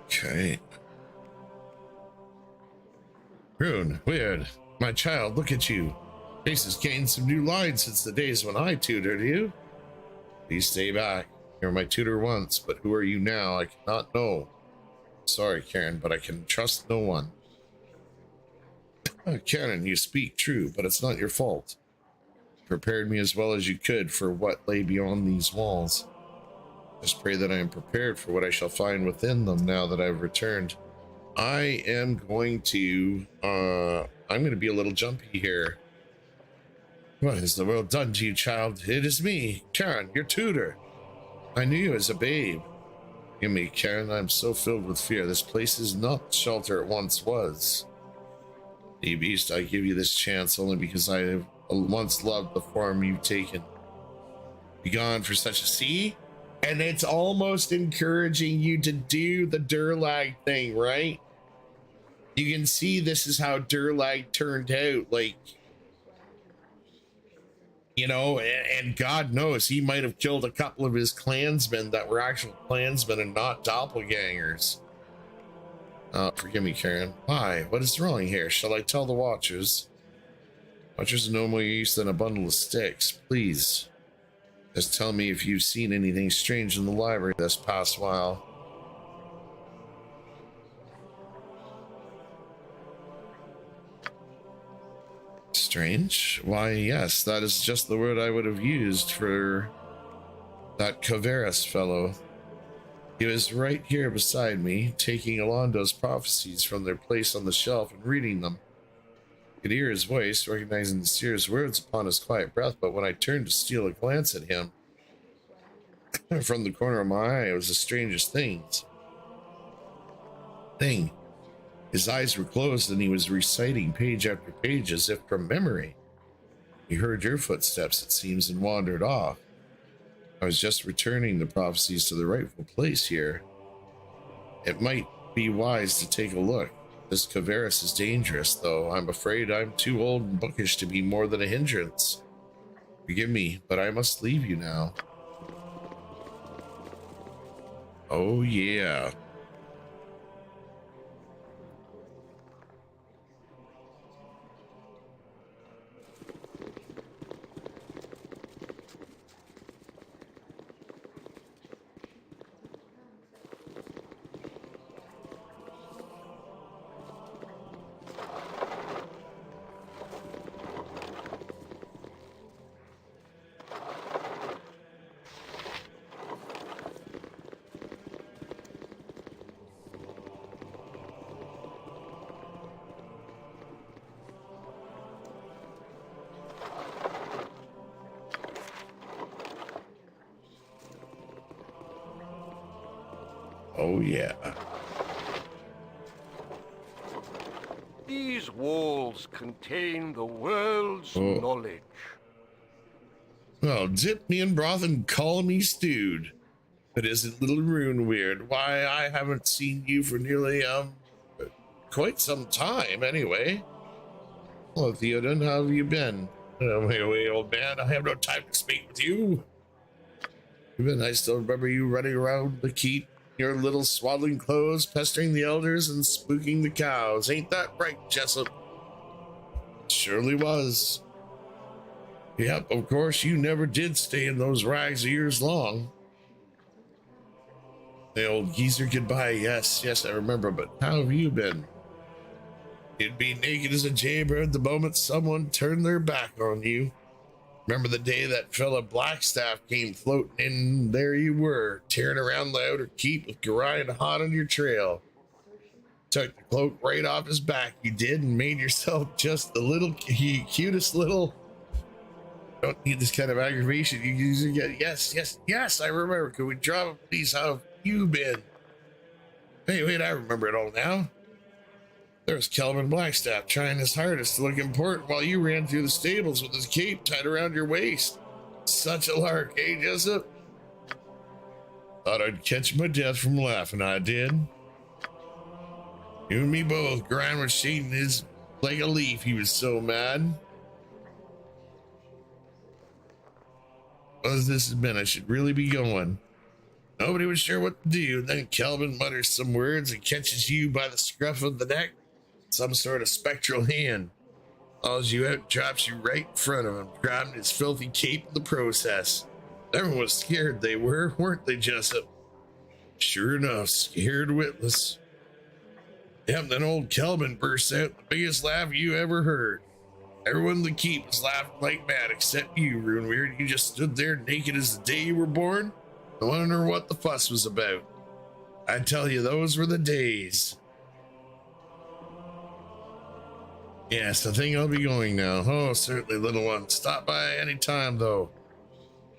Okay. Rune, weird. My child, look at you. Face has gained some new lines since the days when I tutored you. Please stay back. You were my tutor once, but who are you now? I cannot know. Sorry, Karen, but I can trust no one. Karen, you speak true, but it's not your fault. You prepared me as well as you could for what lay beyond these walls. Just pray that I am prepared for what I shall find within them now that I've returned. I am going to, I'm going to be a little jumpy here. What has the world done to you, child? It is me, Karen, your tutor. I knew you as a babe. Give me, Karen, I'm so filled with fear. This place is not the shelter it once was. Hey, beast, I give you this chance only because I have once loved the form you've taken. Be gone for such a sea? And it's almost encouraging you to do the Durlag thing, right? You can see this is how Durlag turned out, like, you know, and God knows he might have killed a couple of his clansmen that were actual clansmen and not doppelgangers. Forgive me, Karen. Why? What is wrong here? Shall I tell the Watchers? Watchers are no more use than a bundle of sticks. Please, just tell me if you've seen anything strange in the library this past while. Strange? Why, yes, that is just the word I would have used for that Caveras fellow. He was right here beside me, taking Alondo's prophecies from their place on the shelf and reading them. I could hear his voice, recognizing the seer's words upon his quiet breath, but when I turned to steal a glance at him, from the corner of my eye, it was the strangest thing. His eyes were closed and he was reciting page after page as if from memory. He heard your footsteps, it seems, and wandered off. I was just returning the prophecies to the rightful place here. It might be wise to take a look. This Caveras is dangerous, though. I'm afraid I'm too old and bookish to be more than a hindrance. Forgive me, but I must leave you now. Oh, yeah. Oh, yeah. These walls contain the world's knowledge. Well, dip me in broth and call me stewed. But isn't little Rune weird? Why, I haven't seen you for nearly, quite some time, anyway. Well, Theoden, how have you been? Wait away, old man. I have no time to speak with you. Even I still remember you running around the keep, your little swaddling clothes, pestering the elders and spooking the cows. Ain't that right, Jessup? Surely was. Yep, of course, you never did stay in those rags years long. The old geezer goodbye. Yes, I remember, but how have you been? You'd be naked as a jaybird the moment someone turned their back on you. Remember the day that fella Blackstaff came floating in? There you were, tearing around the outer keep with Gorion hot on your trail. Took the cloak right off his back, you did, and made yourself just the little cutest little... Don't need this kind of aggravation. You usually get yes, I remember. Could we drop it, please? How have you been? Hey, wait, I remember it all now. There's Kelvin Blackstaff trying his hardest to look important while you ran through the stables with his cape tied around your waist. Such a lark, eh, Jessup? Thought I'd catch my death from laughing, I did. You and me both. Grind was shaking his like a leaf. He was so mad. As this has been, I should really be going. Nobody was sure what to do. Then Kelvin mutters some words and catches you by the scruff of the neck. Some sort of spectral hand. Hauls you out and drops you right in front of him, grabbing his filthy cape in the process. Everyone was scared they were, weren't they, Jessup? Sure enough, scared witless. Yep, then old Kelvin burst out the biggest laugh you ever heard. Everyone in the keep was laughing like mad except you, Runeweird. You just stood there naked as the day you were born. I wonder what the fuss was about. I tell you, those were the days. Yes, I think I'll be going now. Oh, certainly, little one. Stop by any time, though.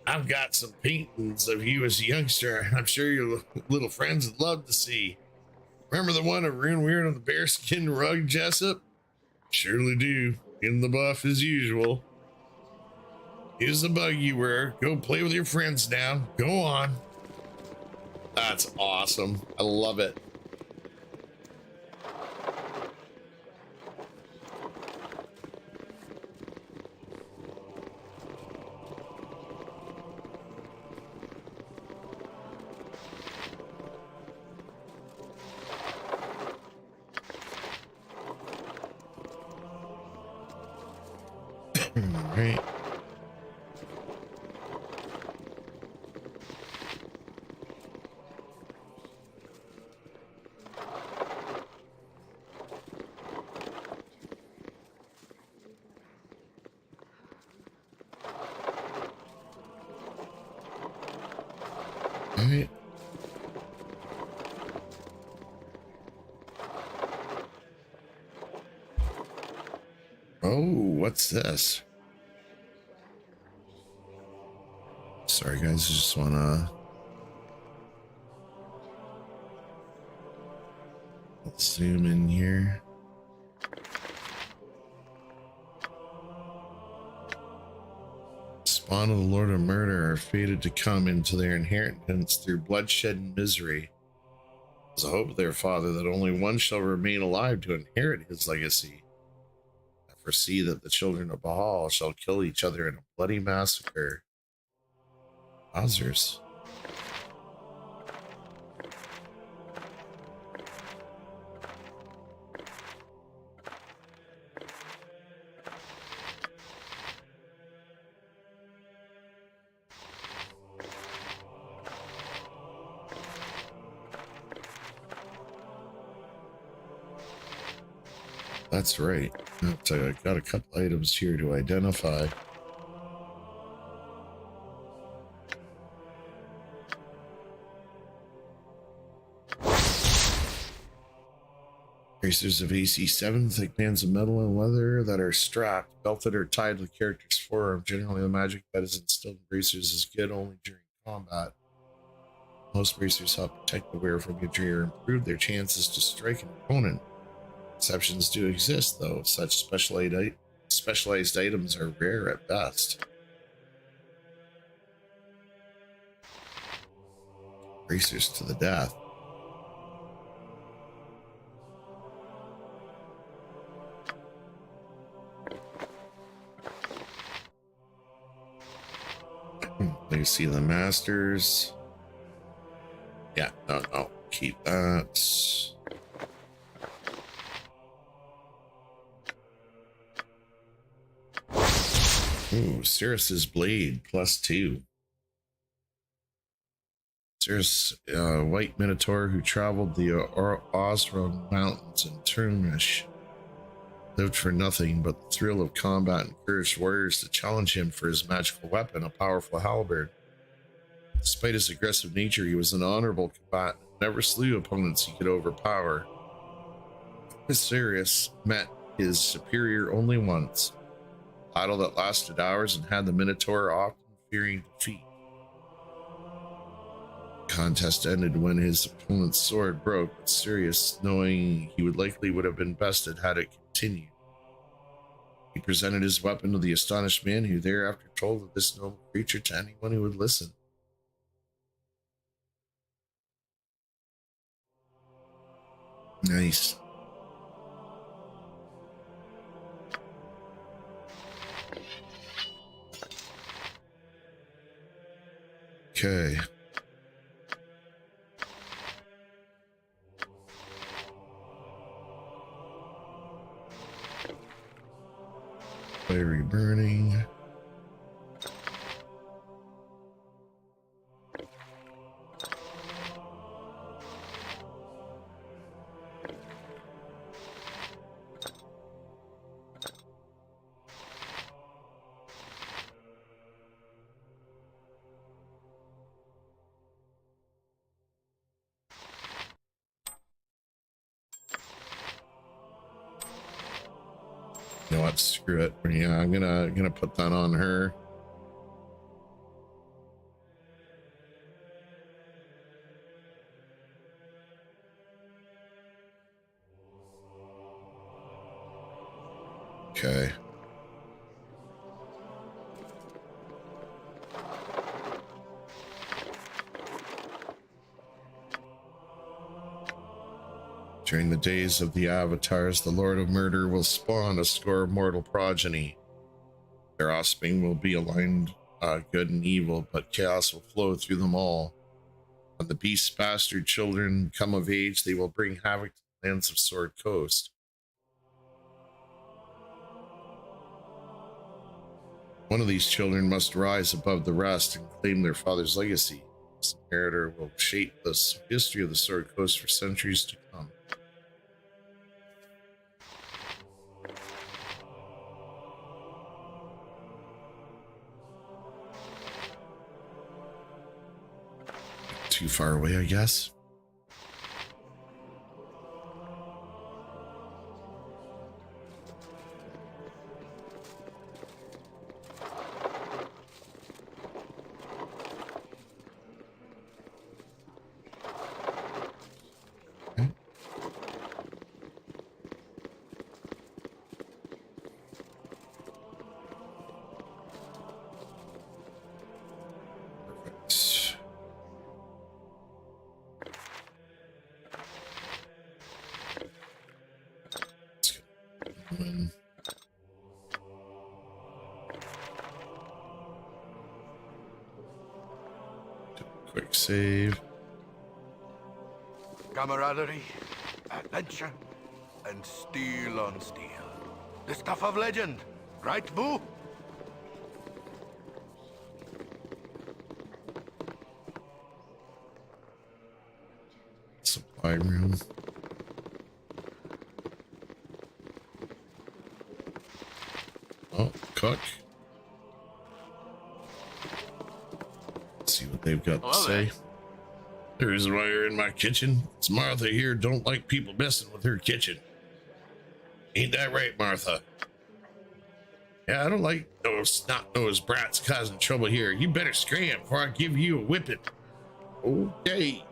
I've got some paintings of you as a youngster. I'm sure your little friends would love to see. Remember the one of Runeweird on the bearskin rug, Jessup? Surely do. In the buff as usual. Here's the bug you were. Go play with your friends now. Go on. That's awesome. I love it. Right. Right. Oh, what's this? Sorry guys, I just wanna zoom in here. Spawn of the Lord of Murder are fated to come into their inheritance through bloodshed and misery. There's a hope of their father that only one shall remain alive to inherit his legacy. I foresee that the children of Baal shall kill each other in a bloody massacre. Wowzers. That's right. I got a couple items here to identify. Bracers of AC7, thick bands of metal and leather that are strapped, belted, or tied to the character's forearm. Generally, the magic that is instilled in bracers is good only during combat. Most bracers help protect the wearer from injury or improve their chances to strike an opponent. Exceptions do exist, though. Such specialized items are rare at best. Bracers to the death. Legacy of the Masters. Yeah, no, keep that. Ooh, Cirrus's Blade, +2. Cirrus, white minotaur who traveled the Osron Mountains in Turmish. Lived for nothing but the thrill of combat and encouraged warriors to challenge him for his magical weapon, a powerful halberd. Despite his aggressive nature, he was an honorable combatant and never slew opponents he could overpower. Cirrus met his superior only once, a battle that lasted hours and had the Minotaur often fearing defeat. The contest ended when his opponent's sword broke, but Cirrus, knowing he would have been bested had it continued. He presented his weapon to the astonished man, who thereafter told of this noble creature to anyone who would listen. Nice. Okay. fiery burning. You know what? Screw it. Yeah, I'm gonna put that on her. Okay. During the days of the avatars, the Lord of Murder will spawn a score of mortal progeny. Their offspring will be aligned good and evil, but chaos will flow through them all. When the beast's bastard children come of age, they will bring havoc to the lands of Sword Coast. One of these children must rise above the rest and claim their father's legacy. This inheritor will shape the history of the Sword Coast for centuries to come. Too far away, I guess. Okay. Perfect. Quick save. Camaraderie, adventure, and steel on steel. The stuff of legend, right, Boo? Supply room. Oh, cook. Let's see what they've got to say. The reason why you're in my kitchen, it's Martha here don't like people messing with her kitchen. Ain't that right, Martha? Yeah, I don't like those snot-nosed brats causing trouble here. You better scram before I give you a whipping. Okay.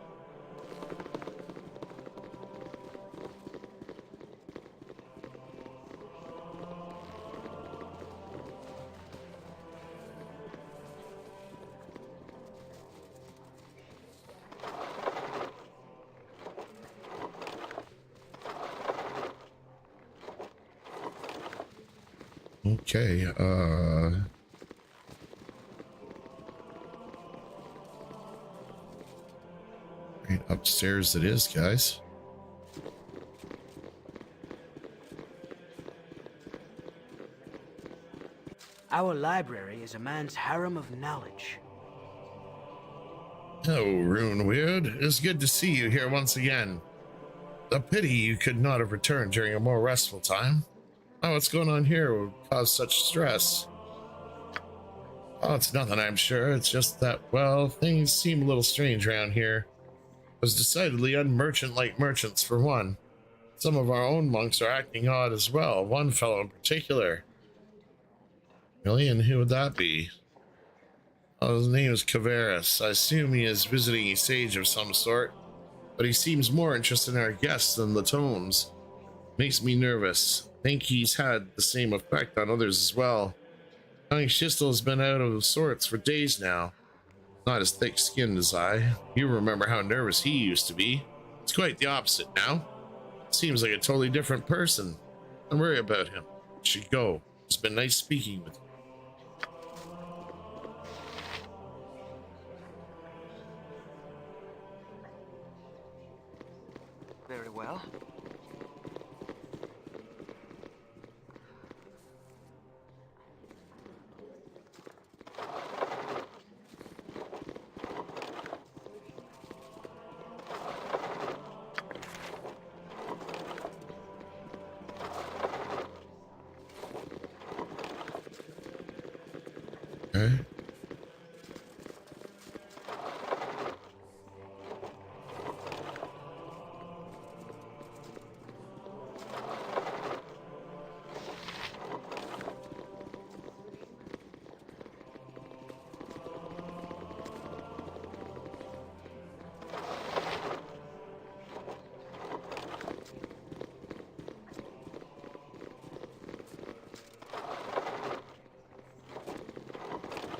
Okay, right upstairs it is, guys. Our library is a man's harem of knowledge. Oh, Runeweird, it's good to see you here once again. A pity you could not have returned during a more restful time. Oh, what's going on here would cause such stress? Oh, it's nothing, I'm sure. It's just that, well, things seem a little strange around here. It was decidedly unmerchant-like merchants, for one. Some of our own monks are acting odd as well, one fellow in particular. Really? And who would that be? Oh, his name is Caveris. I assume he is visiting a sage of some sort, but he seems more interested in our guests than the tomes. Makes me nervous. Think he's had the same effect on others as well. I think Shistel's been out of sorts for days now. Not as thick-skinned as I. You remember how nervous he used to be. It's quite the opposite now. Seems like a totally different person. Don't worry about him. I should go. It's been nice speaking with you. Very well.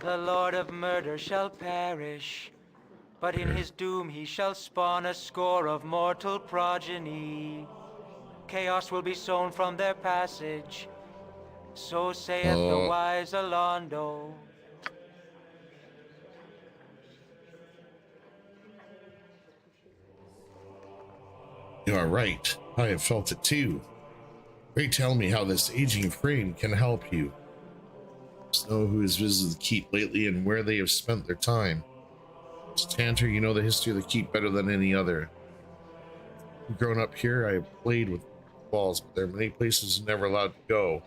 The Lord of Murder shall perish, but in his doom he shall spawn a score of mortal progeny. Chaos will be sown from their passage, so saith the wise Alondo. You are right. I have felt it too. Pray tell me how this aging frame can help you. Know who has visited the keep lately and where they have spent their time. As Tanter, you know the history of the keep better than any other. Growing up here, I have played with balls, but there are many places I'm never allowed to go.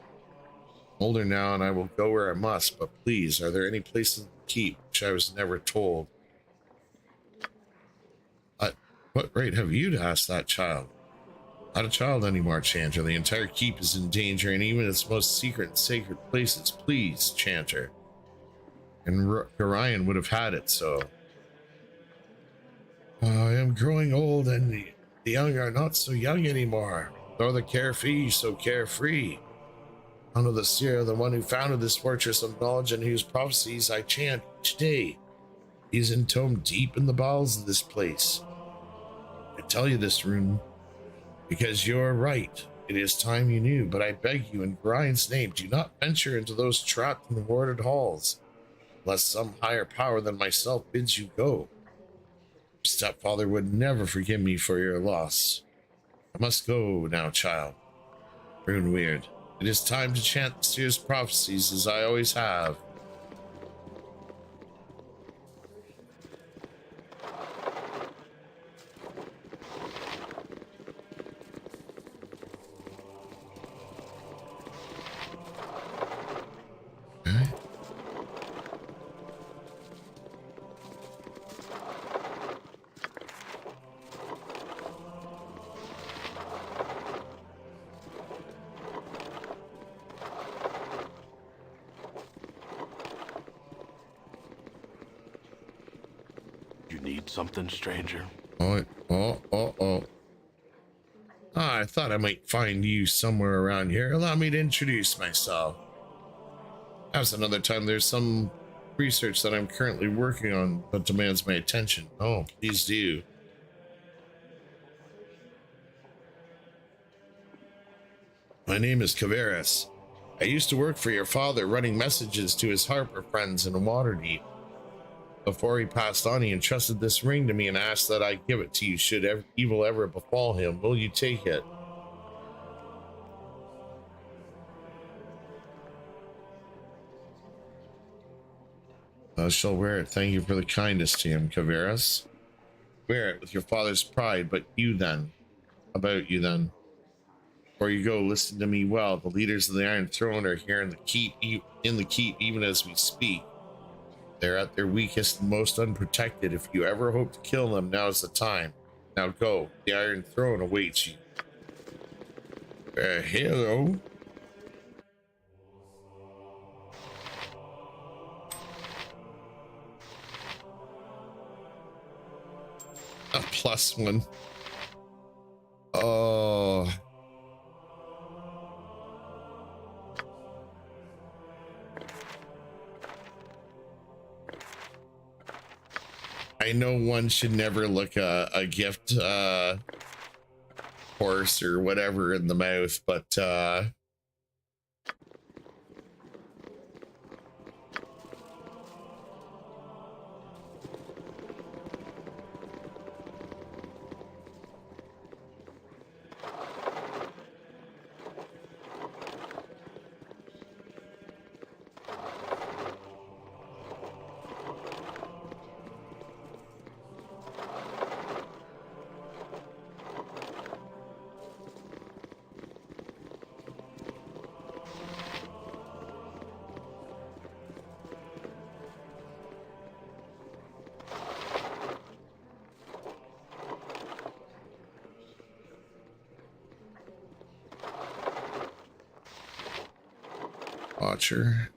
I'm older now, and I will go where I must, but please, are there any places in the keep which I was never told? What right have you to ask that child? Not a child anymore, Chanter. The entire keep is in danger, and even its most secret and sacred places. Please, Chanter. And Orion would have had it so. I am growing old, and the young are not so young anymore. Nor the carefree so carefree. Under the Seer, the one who founded this fortress of knowledge and whose prophecies I chant each day. He is entombed deep in the bowels of this place. I tell you this, Rune, because you're right. It is time you knew, but I beg you in Brian's name, do not venture into those trapped and warded halls, unless some higher power than myself bids you go. Stepfather would never forgive me for your loss. I must go now, child. Rune Weird, it is time to chant the Seer's prophecies as I always have. Something, stranger? Oh. I thought I might find you somewhere around here. Allow me to introduce myself. As another time, there's some research that I'm currently working on that demands my attention. Oh, please do. My name is Caveras. I used to work for your father, running messages to his Harper friends in Waterdeep. Before he passed on, he entrusted this ring to me and asked that I give it to you should evil ever befall him. Will you take it? I shall wear it. Thank you for the kindness to him, Caveras. Wear it with your father's pride, but you then. About you then. Before you go, listen to me well. The leaders of the Iron Throne are here in the keep, even as we speak. They're at their weakest and most unprotected. If you ever hope to kill them, now's the time. Now go. The Iron Throne awaits you. Hello. A +1. Oh. I know one should never look a gift horse or whatever in the mouth, but Watcher.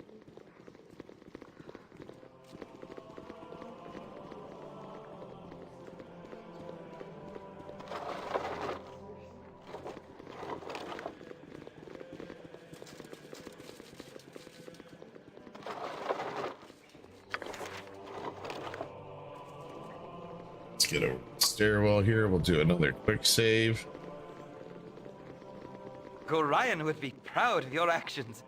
get over the stairwell here. We'll do another quick save. Gorion would be proud of your actions.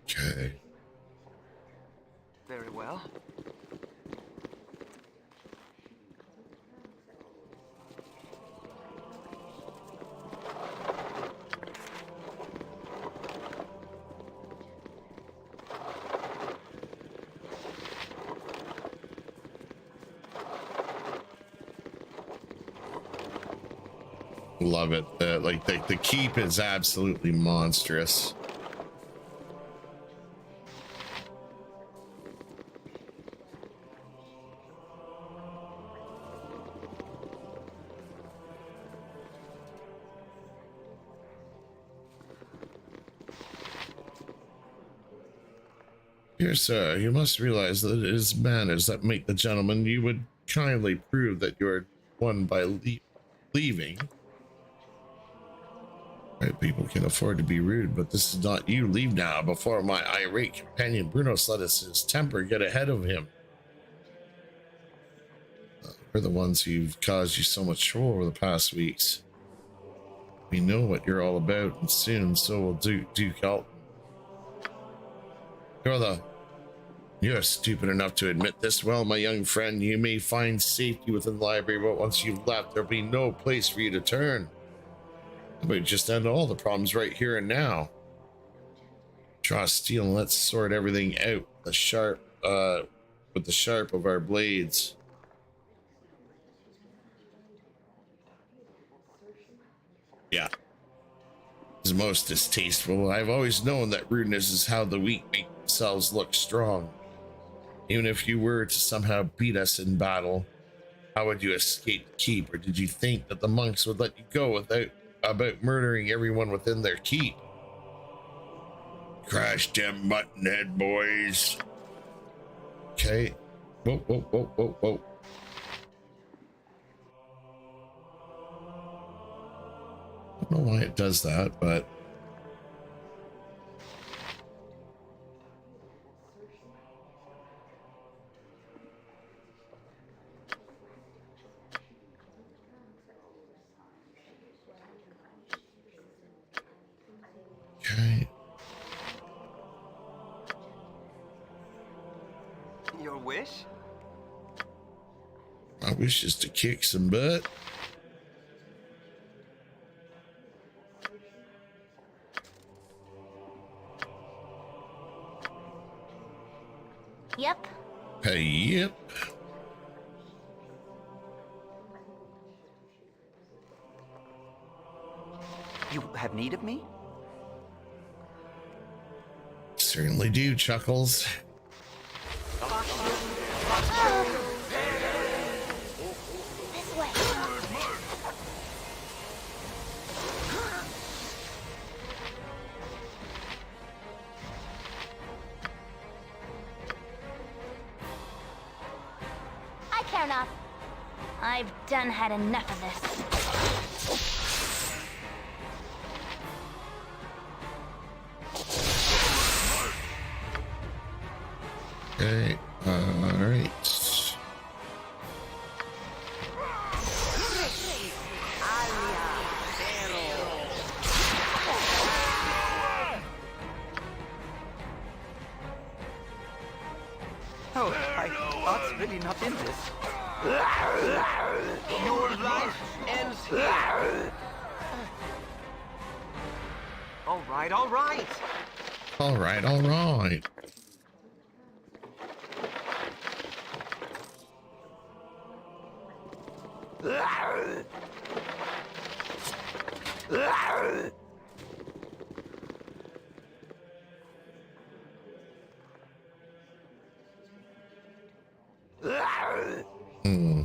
Okay. Very well. Love it. The keep is absolutely monstrous. Dear sir, you must realize that it is manners that make the gentleman. You would kindly prove that you are one by leaving. Right, people can afford to be rude, but this is not you. Leave now before my irate companion Bruno let his temper get ahead of him. We're the ones who've caused you so much trouble over the past weeks. We know what you're all about, and soon so will Duke Elton. You're stupid enough to admit this. Well, my young friend, you may find safety within the library, but once you've left, there'll be no place for you to turn. We just end all the problems right here and now. Draw steel and let's sort everything out. The sharp, with the sharp of our blades. Yeah. Is most distasteful. I've always known that rudeness is how the weak make themselves look strong. Even if you were to somehow beat us in battle, how would you escape the keep? Or did you think that the monks would let you go about murdering everyone within their keep? Crash them muttonhead boys. Okay. Whoa, whoa, whoa, whoa, whoa. I don't know why it does that, but okay. Your wish? My wish is to kick some butt. Yep. Hey, yep. You have need of me? Certainly do, Chuckles. This way. I care not. I've done had enough of this. Okay, all right. Oh, I ought really not in this. Your life ends here. All right, all right. All right, all right. Hmm.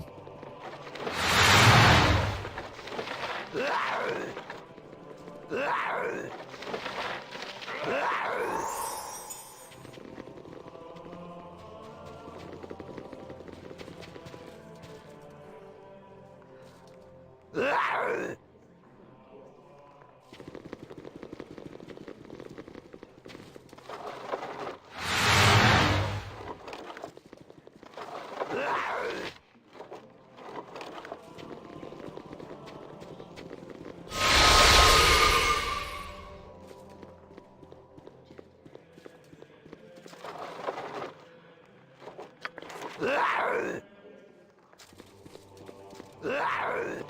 I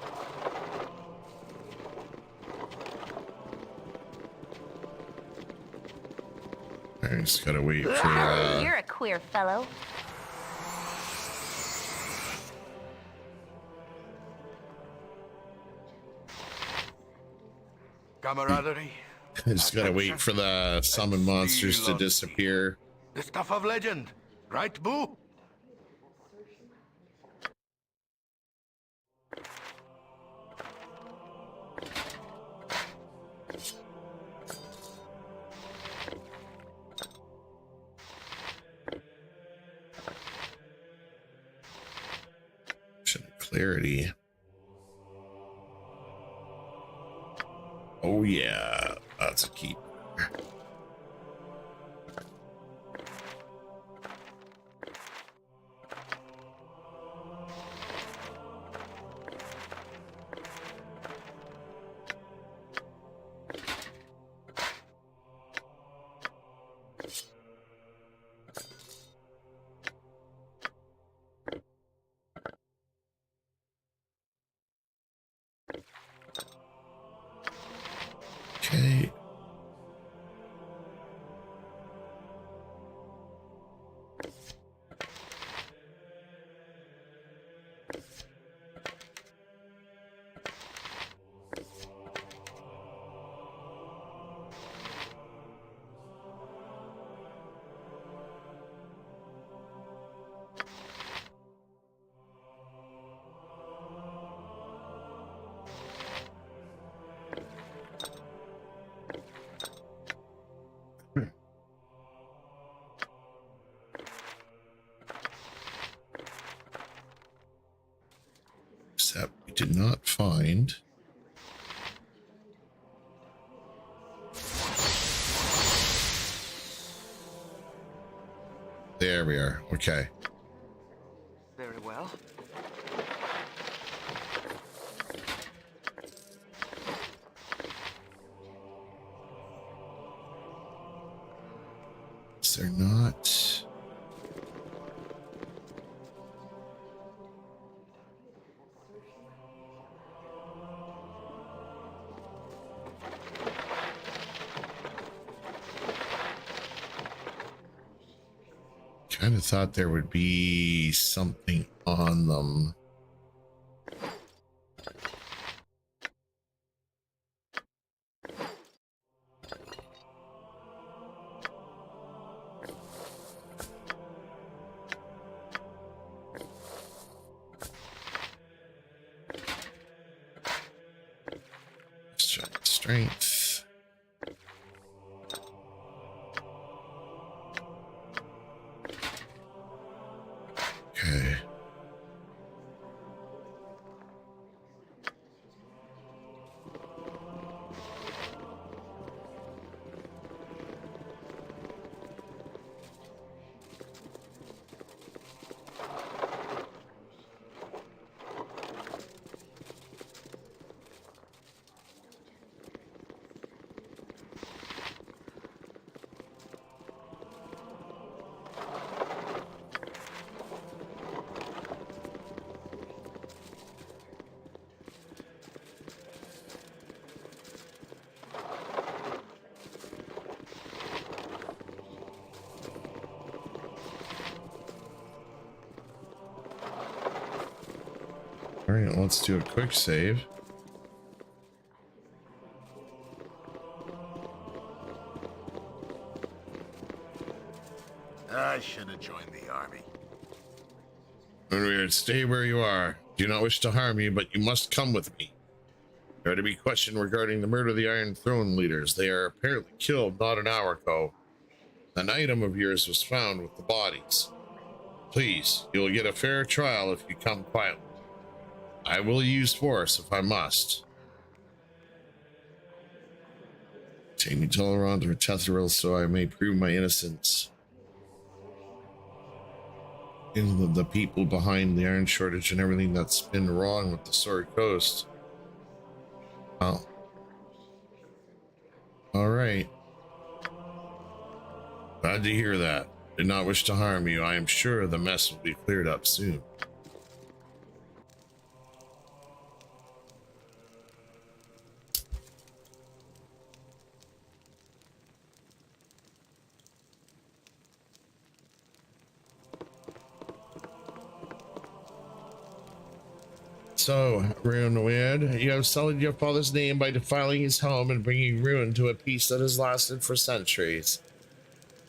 just gotta wait for You're a queer fellow. Camaraderie. I just gotta wait for the summon monsters to disappear. The stuff of legend, right, Boo? Clarity. Oh yeah, that's a keeper. Okay. Except we did not find. There we are. Okay. Very well. Is there not? Kind of thought there would be something on them. Let's check strength. Okay. All right, let's do a quick save. I should have joined the army. Weird, stay where you are. Do not wish to harm you, but you must come with me. You are to be questioned regarding the murder of the Iron Throne leaders. They are apparently killed not an hour ago. An item of yours was found with the bodies. Please, you will get a fair trial if you come quietly. I will use force if I must. Take me to Elrond or Tethril so I may prove my innocence. In the people behind the iron shortage and everything that's been wrong with the Sword Coast. Oh. Alright. Glad to hear that. Did not wish to harm you. I am sure the mess will be cleared up soon. So, Ruin Weird, you have sullied your father's name by defiling his home and bringing ruin to a peace that has lasted for centuries.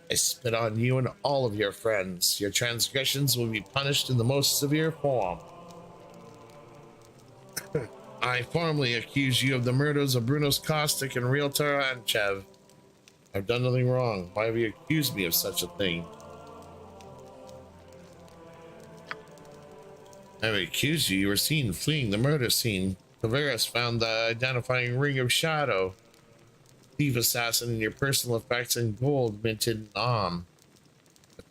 I spit on you and all of your friends. Your transgressions will be punished in the most severe form. I formally accuse you of the murders of Brunos Kostik and Realtor Anchev. I've done nothing wrong. Why have you accused me of such a thing? I have accused you. You were seen fleeing the murder scene. Tavares found the identifying ring of shadow. Thief assassin and your personal effects in gold minted in I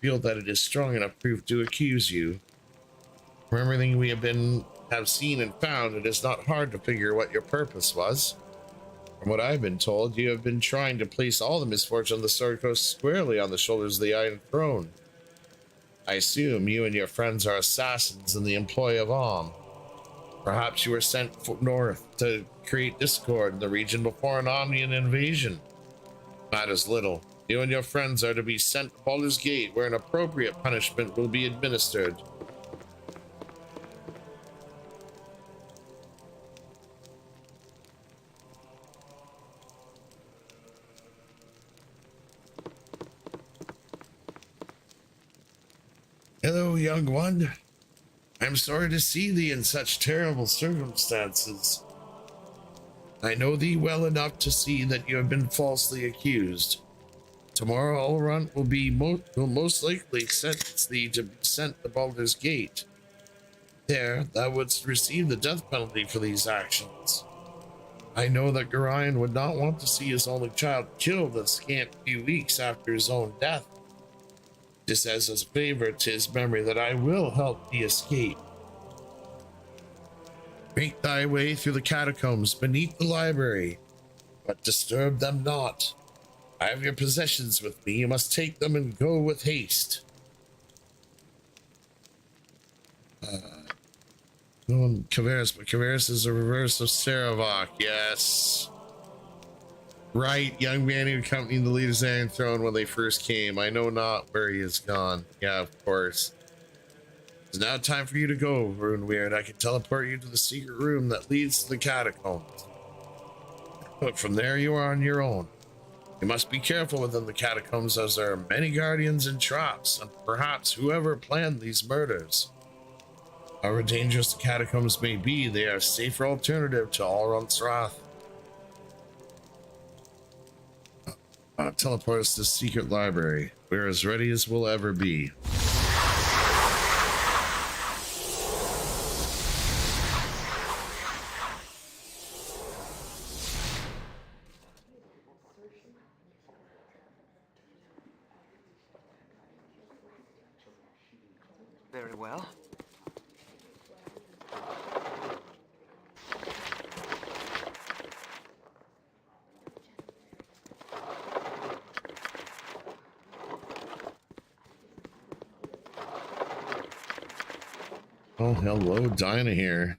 feel that it is strong enough proof to accuse you. From everything we have seen and found, it is not hard to figure what your purpose was. From what I've been told, you have been trying to place all the misfortune of the Sword Coast squarely on the shoulders of the Iron Throne. I assume you and your friends are assassins in the employ of Perhaps you were sent north to create discord in the region before an Omnian invasion. Matters little. You and your friends are to be sent to Baldur's Gate, where an appropriate punishment will be administered. Hello, young one. I'm sorry to see thee in such terrible circumstances. I know thee well enough to see that you have been falsely accused. Tomorrow, Elrond will most likely sentence thee to be sent to Baldur's Gate. There, thou wouldst receive the death penalty for these actions. I know that Gorion would not want to see his only child killed a scant few weeks after his own death. It says as a favor to his memory that I will help thee escape. Make thy way through the catacombs beneath the library, but disturb them not. I have your possessions with me. You must take them and go with haste. No, Kavaris, but Kavaris is a reverse of Saravok. Yes. Right, young man who accompanied the leaders of the Iron Throne when they first came. I know not where he is gone. Yeah, of course. It's now time for you to go, Rune Weird. I can teleport you to the secret room that leads to the catacombs. But from there you are on your own. You must be careful within the catacombs, as there are many guardians and traps, and perhaps whoever planned these murders. However dangerous the catacombs may be, they are a safer alternative to Elrond's wrath. Teleport us to the secret library. We're as ready as we'll ever be. Very well. Oh, hello, Dinah here.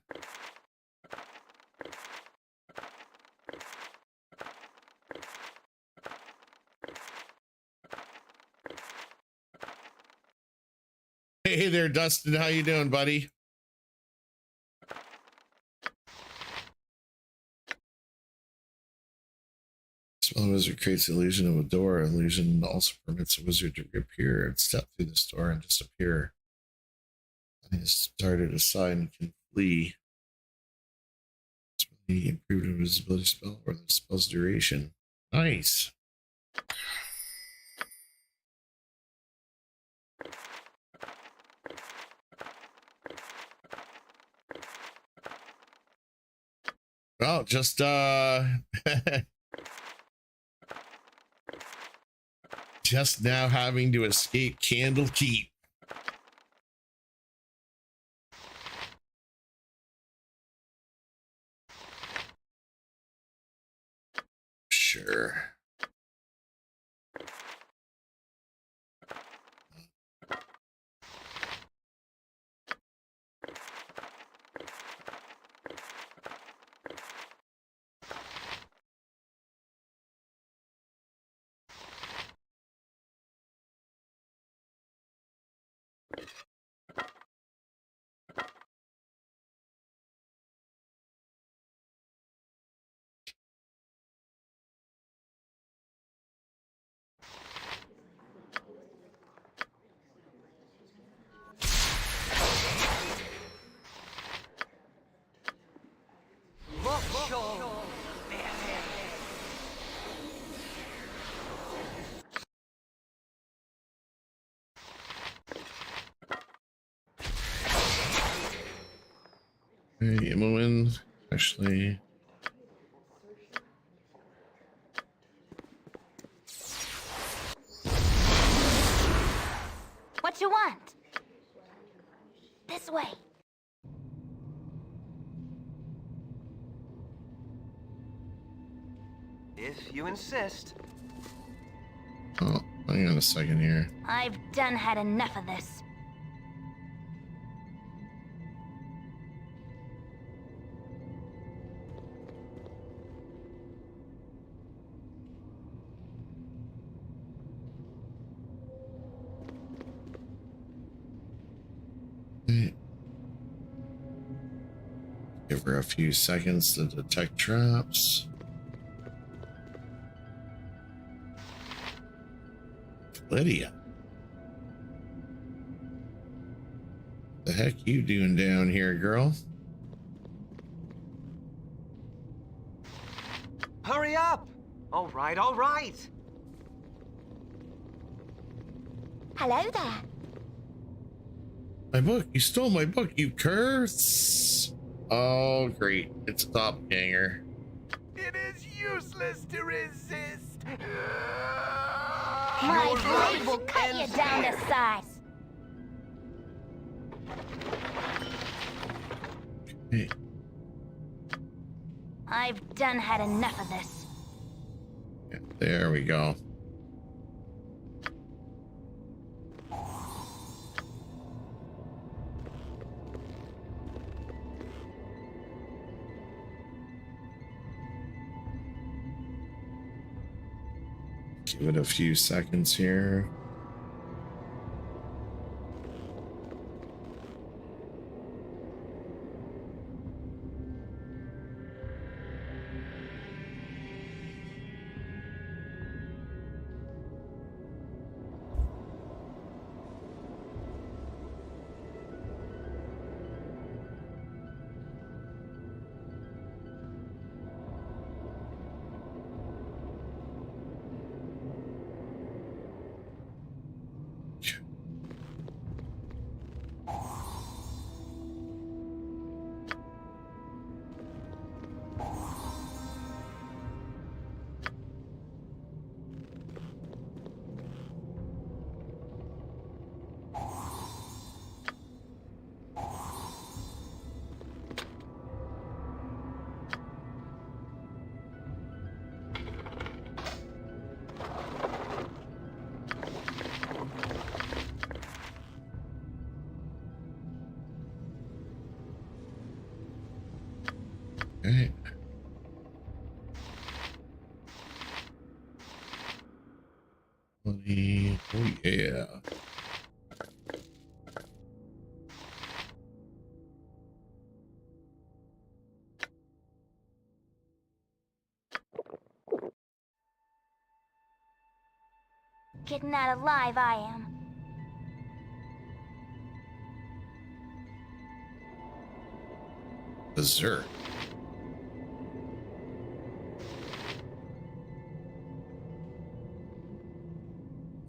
Hey there, Dustin. How you doing, buddy? Spell the wizard creates the illusion of a door. Illusion also permits a wizard to reappear and step through this door and disappear. And he started aside and can flee. He improved invisibility spell or the spell's duration. Nice. Well, just just now having to escape Candlekeep. Sure. Hey, Imoen. Actually, What you want? This way. If you insist. oh, hang on a second here. I've done had enough of this. Hey. Give her a few seconds to detect traps. Lydia. The heck you doing down here, girl? Hurry up! All right, all right. Hello there. My book! You stole my book, you curse! Oh, great. It's a doppelganger. It is useless to resist. My blade will cut you down to size. Hey. I've done had enough of this. Yeah, there we go. Give it a few seconds here. Okay. Oh yeah. Getting out alive, I am. Berserk.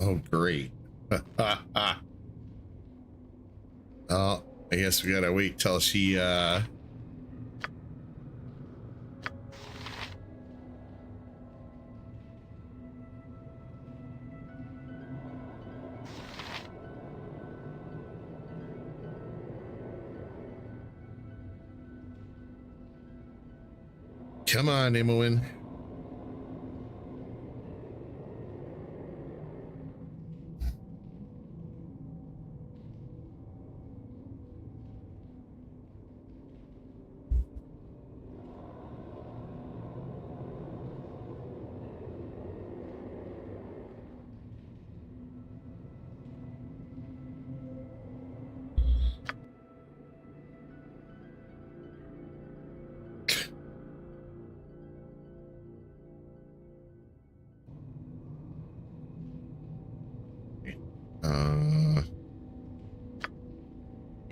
Oh, great. Oh, I guess we gotta wait till she, come on, Imoen.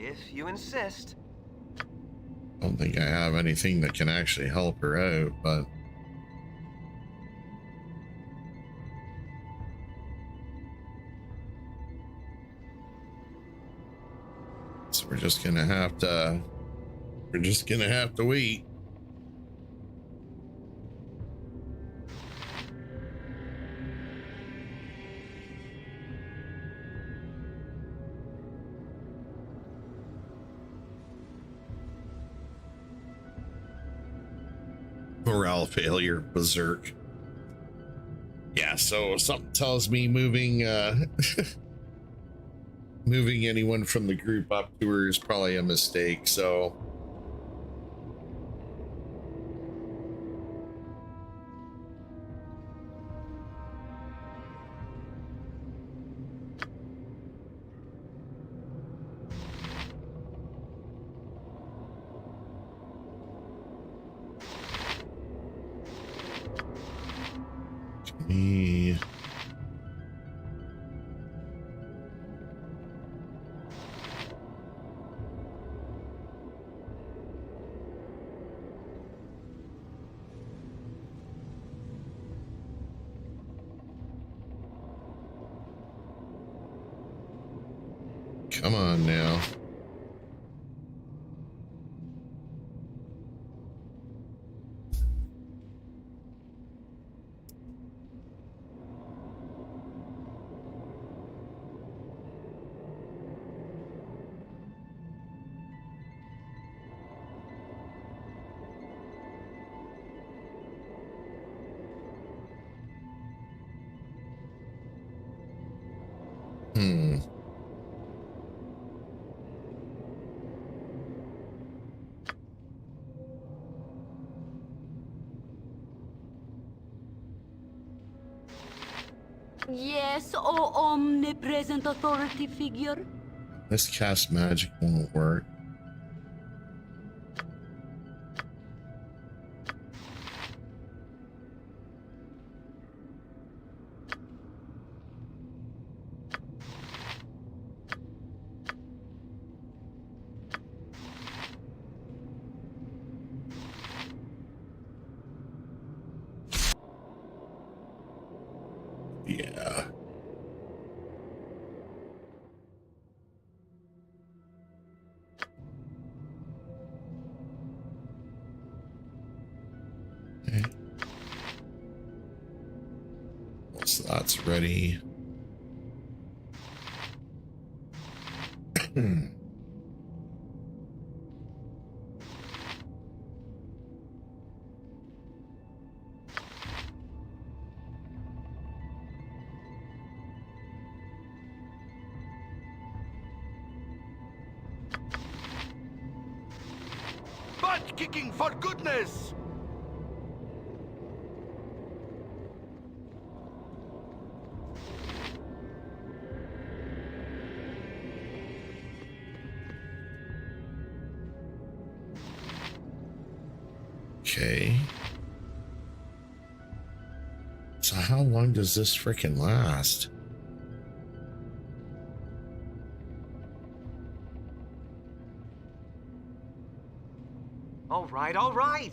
If you insist. I don't think I have anything that can actually help her out, but so we're just gonna have to We're just gonna have to wait. Morale failure, berserk. Yeah, so something tells me moving moving anyone from the group up to her is probably a mistake, so me. Come on now. Yes, oh omnipresent authority figure. This cast magic won't work. Yeah. Okay. So that's ready. Butt kicking for goodness! Okay. So how long does this freaking last? All right, all right.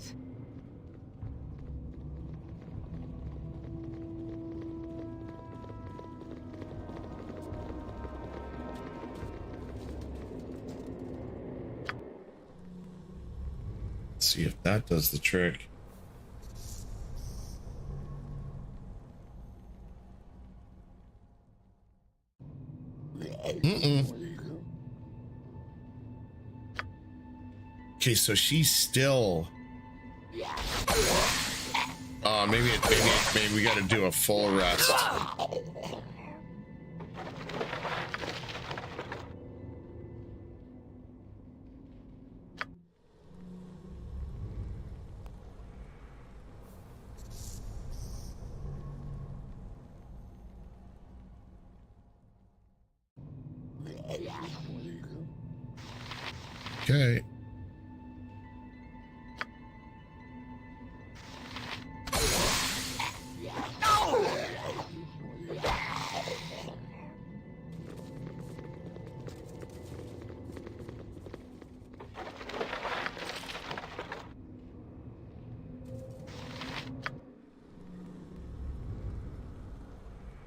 Let's see if that does the trick. Okay, so she's still. Maybe we got to do a full rest. Okay.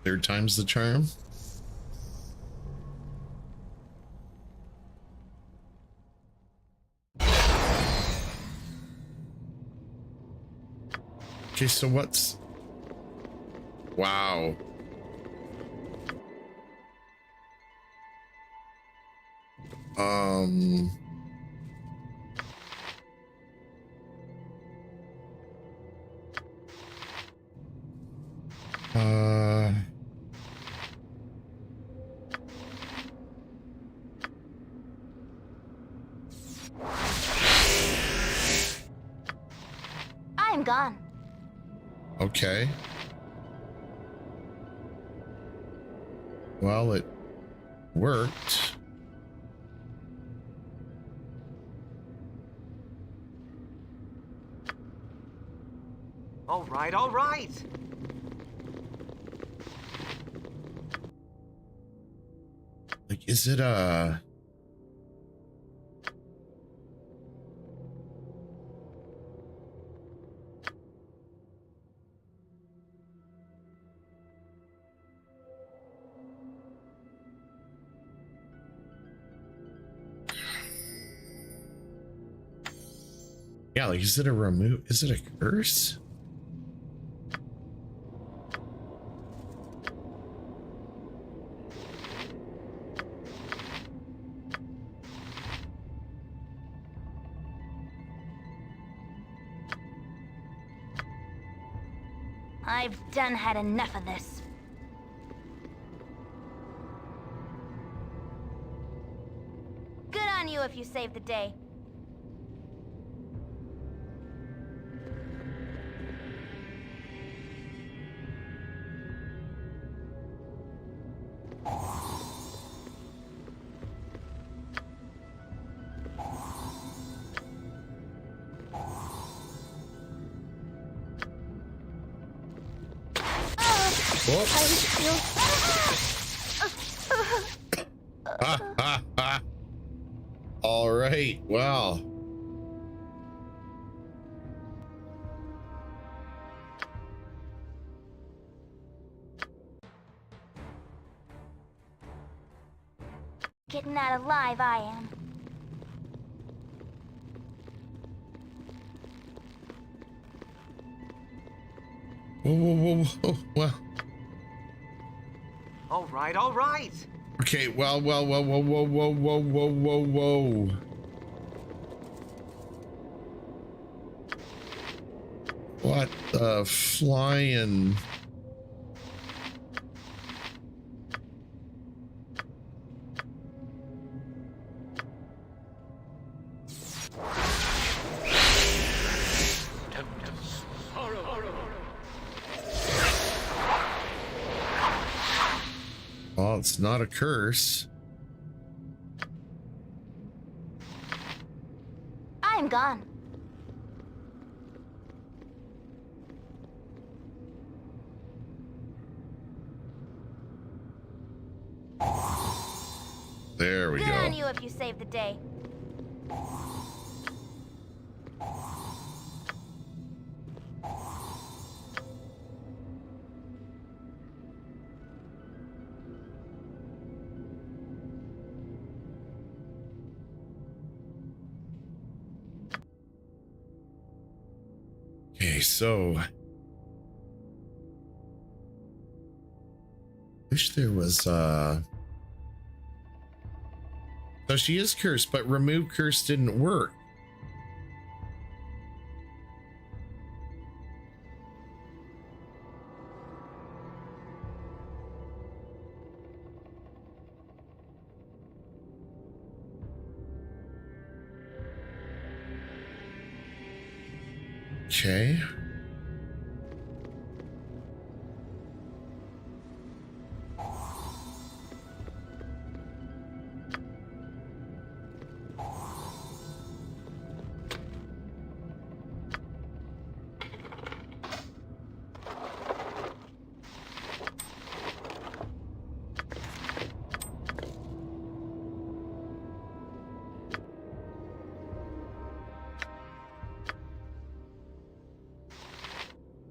Third time's the charm. Okay, so what's... Wow. I'm gone. Okay. Well, it worked. All right, all right. Like, is it a... Yeah, like, is it a remove? Is it a curse? I've done had enough of this. Good on you if you saved the day. All right, well. Getting out alive, I am. Whoa. Well. All right, all right. Okay, well, whoa. What the flying... Well, it's not a curse. I'm gone. There we go. Good on you if you saved the day. Okay, so wish there was so she is cursed, but remove curse didn't work. Okay.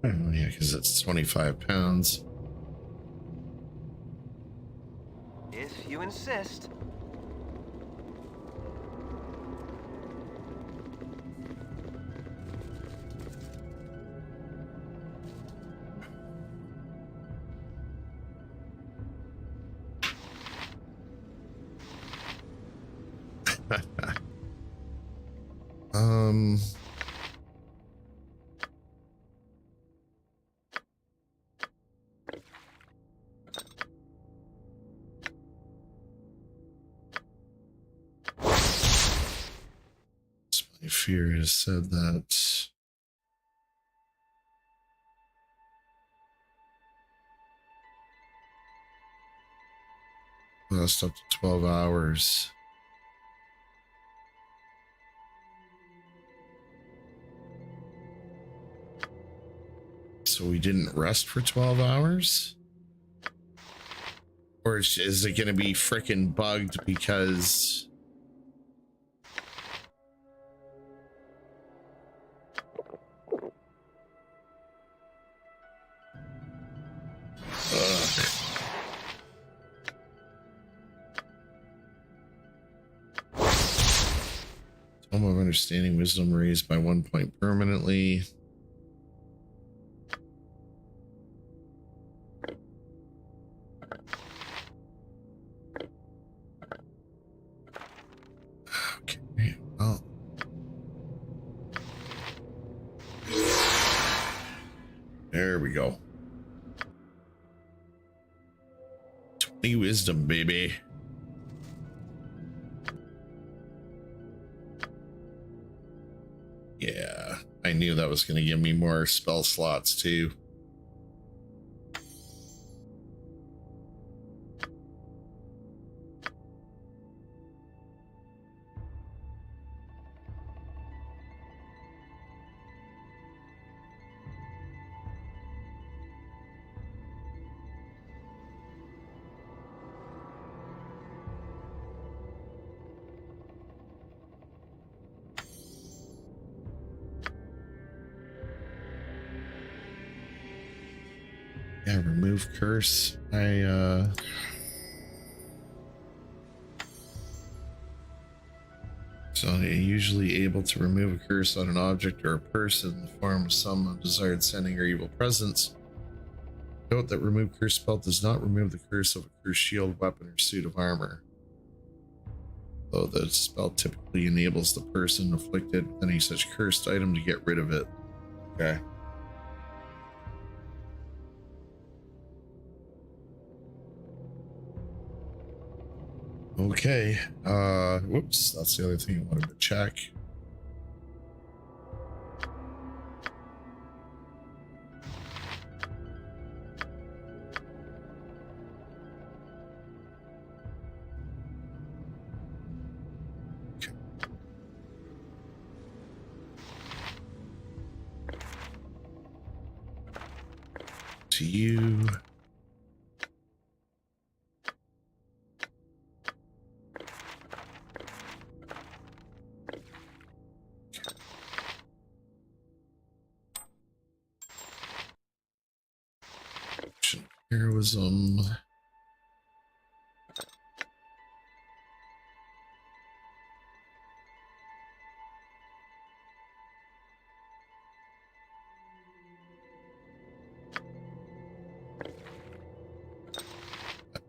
Oh, yeah, because it's 25 pounds. If you insist. My fear has said that last up to 12 hours. So we didn't rest for 12 hours? Or is it going to be freaking bugged because... Tome of Understanding, Wisdom raised by 1 point permanently. Okay, well. There we go. 20 wisdom, baby. Yeah, I knew that was going to give me more spell slots too. Yeah, remove curse. So you're usually able to remove a curse on an object or a person in the form of some undesired sending or evil presence. Note that remove curse spell does not remove the curse of a cursed shield, weapon, or suit of armor. Though the spell typically enables the person afflicted with any such cursed item to get rid of it. Okay. Okay, whoops, that's the other thing I wanted to check. Okay. To you. Heroism.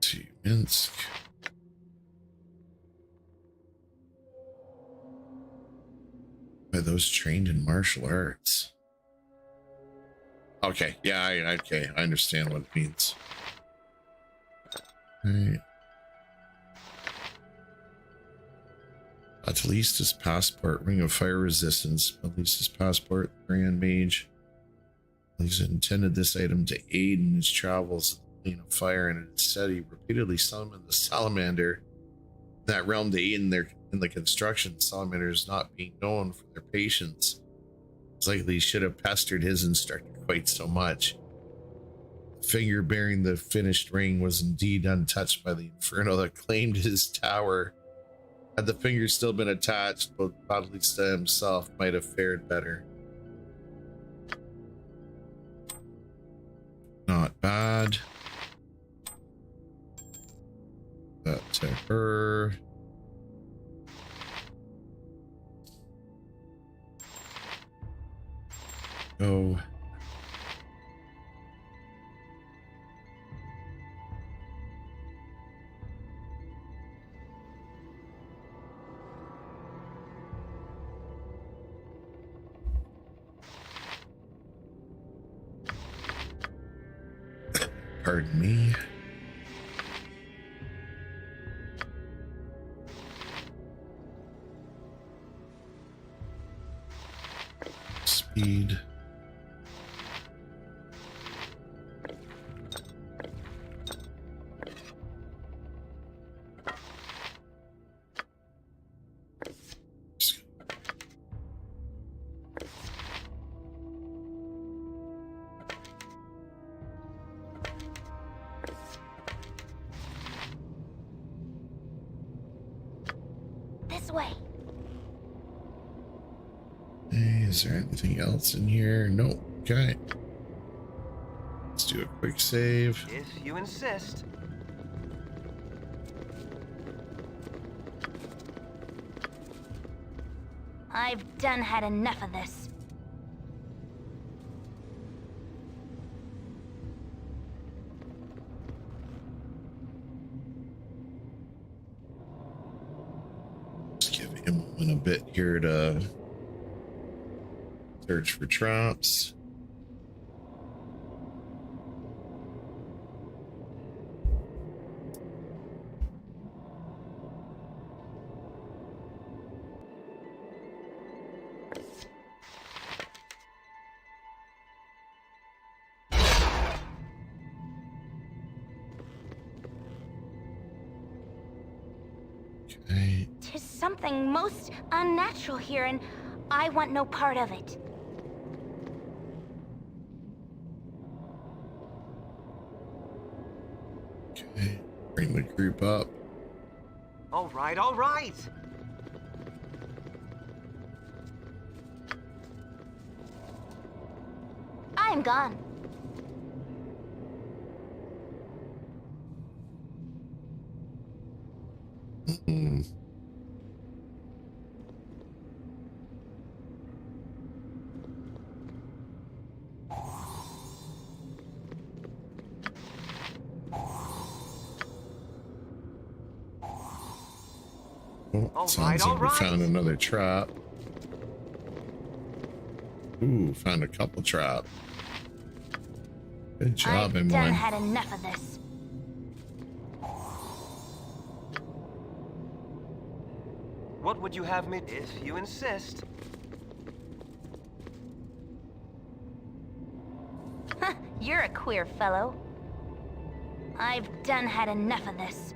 To Minsk. By those trained in martial arts. Okay, yeah, I understand what it means. Right. At least his passport, Ring of Fire Resistance. At least his passport, Grand Mage. He's intended this item to aid in his travels in the plane of fire, and instead he repeatedly summoned the salamander in that realm to aid in the construction. Salamanders not being known for their patience. It's likely he should have pestered his instructor quite so much. The finger bearing the finished ring was indeed untouched by the inferno that claimed his tower. Had the finger still been attached, both bodily to himself might have fared better. Not bad. That to her. Go. Pardon me. Speed. This way. Hey, is there anything else in here? Nope. Okay. Let's do a quick save. If you insist. I've done had enough of this. Just give him a bit here to search for traps. Okay. Tis something most unnatural here, and I want no part of it. Okay. Bring the group up. All right, all right. I am gone. Mm. Oh, sounds like we found another trap. Ooh, found a couple trap. Good job, I've M1. done had enough of this. What would you have me if you insist? You're a queer fellow. I've done had enough of this.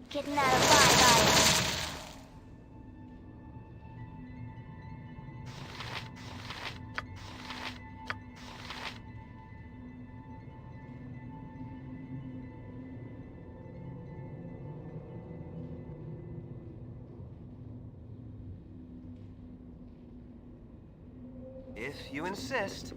Getting out of vibe. If you insist.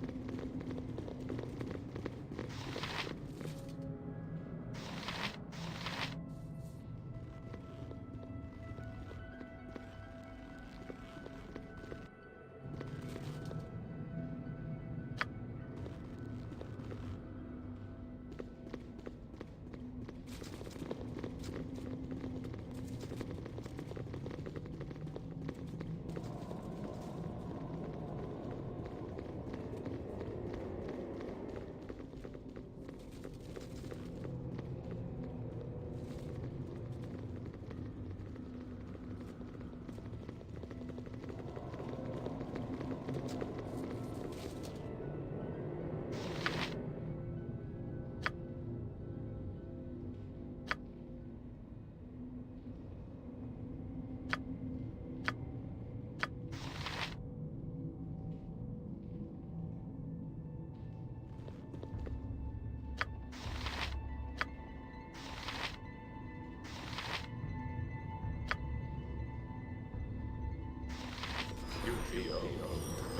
feel.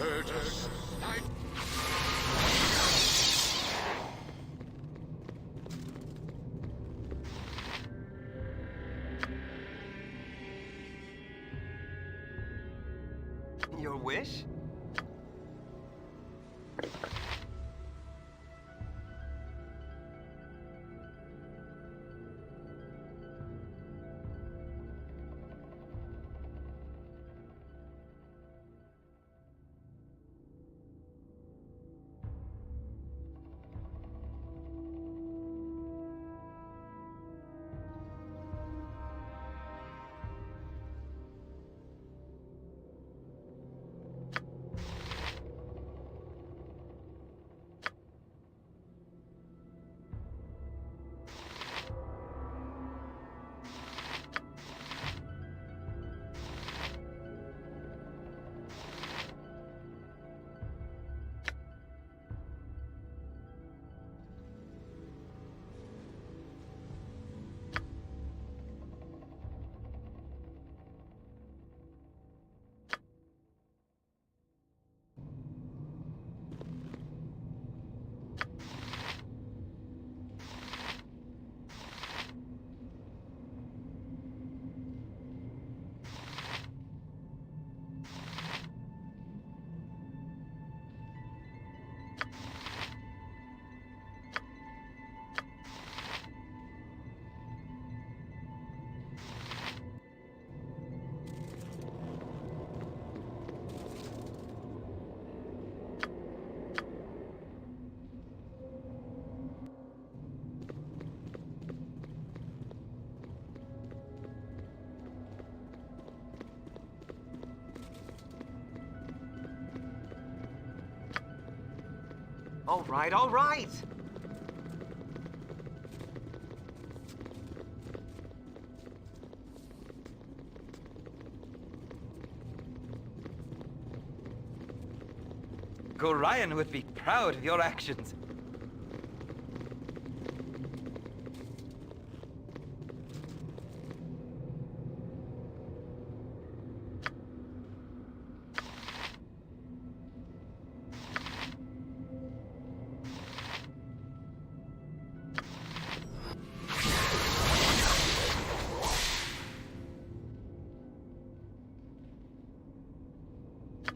Let us fight. Your wish? All right, all right! Gorion would be proud of your actions.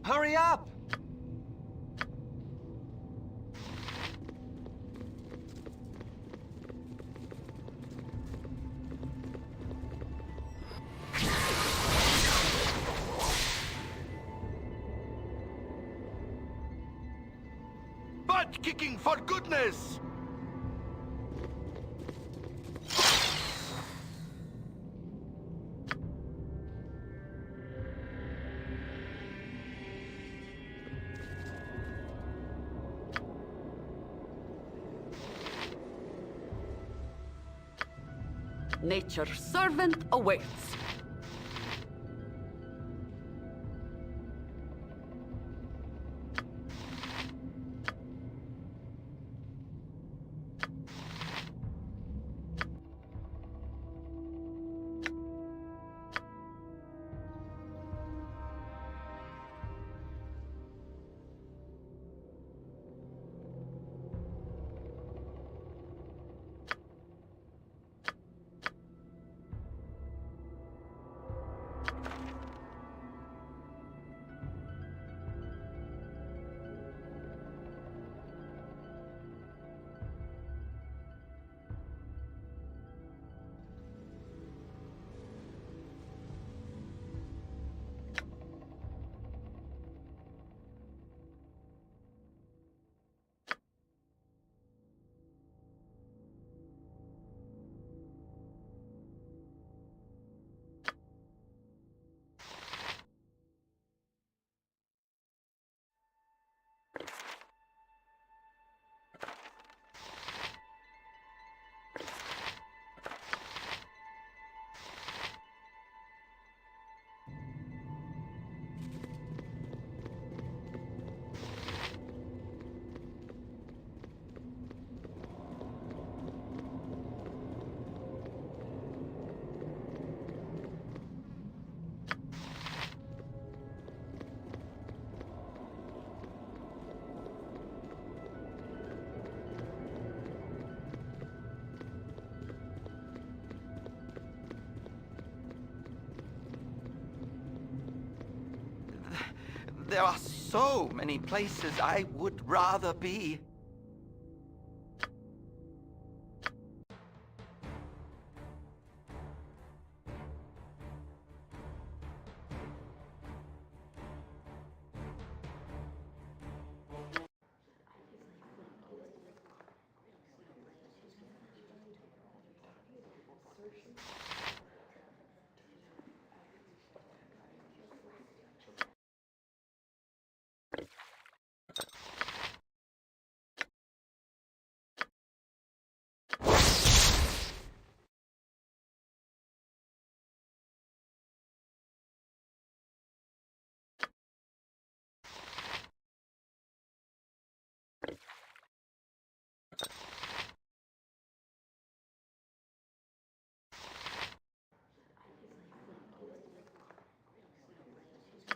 Hurry up! Butt kicking for goodness! Nature's servant awaits. There are so many places I would rather be.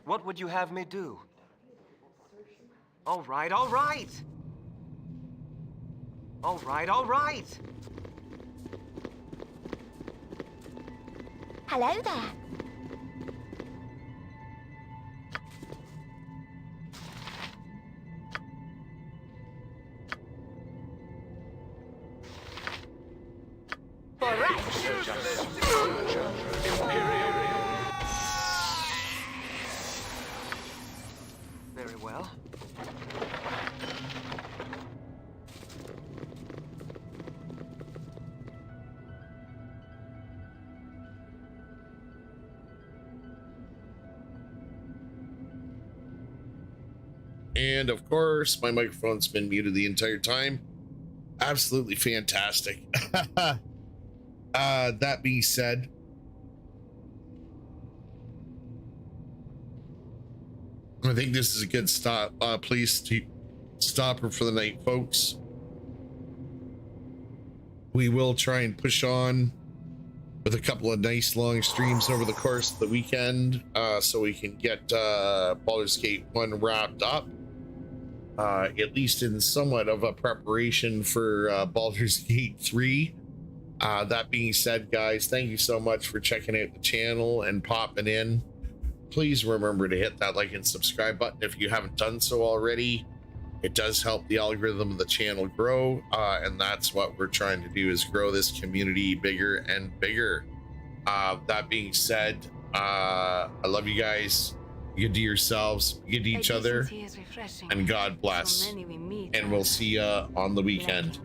What would you have me do? All right, all right! All right, all right! Hello there. Very well. And of course, my microphone's been muted the entire time. Absolutely fantastic. That being said, I think this is a good place to stopper for the night, folks. We will try and push on with a couple of nice long streams over the course of the weekend, so we can get Baldur's Gate 1 wrapped up, at least in somewhat of a preparation for Baldur's Gate 3. That being said, guys, thank you so much for checking out the channel and popping in. Please remember to hit that like and subscribe button if you haven't done so already. It does help the algorithm of the channel grow, and that's what we're trying to do, is grow this community bigger and bigger. That being said, I love you guys. Good to yourselves, good to each other, and God bless. And we'll see you on the weekend.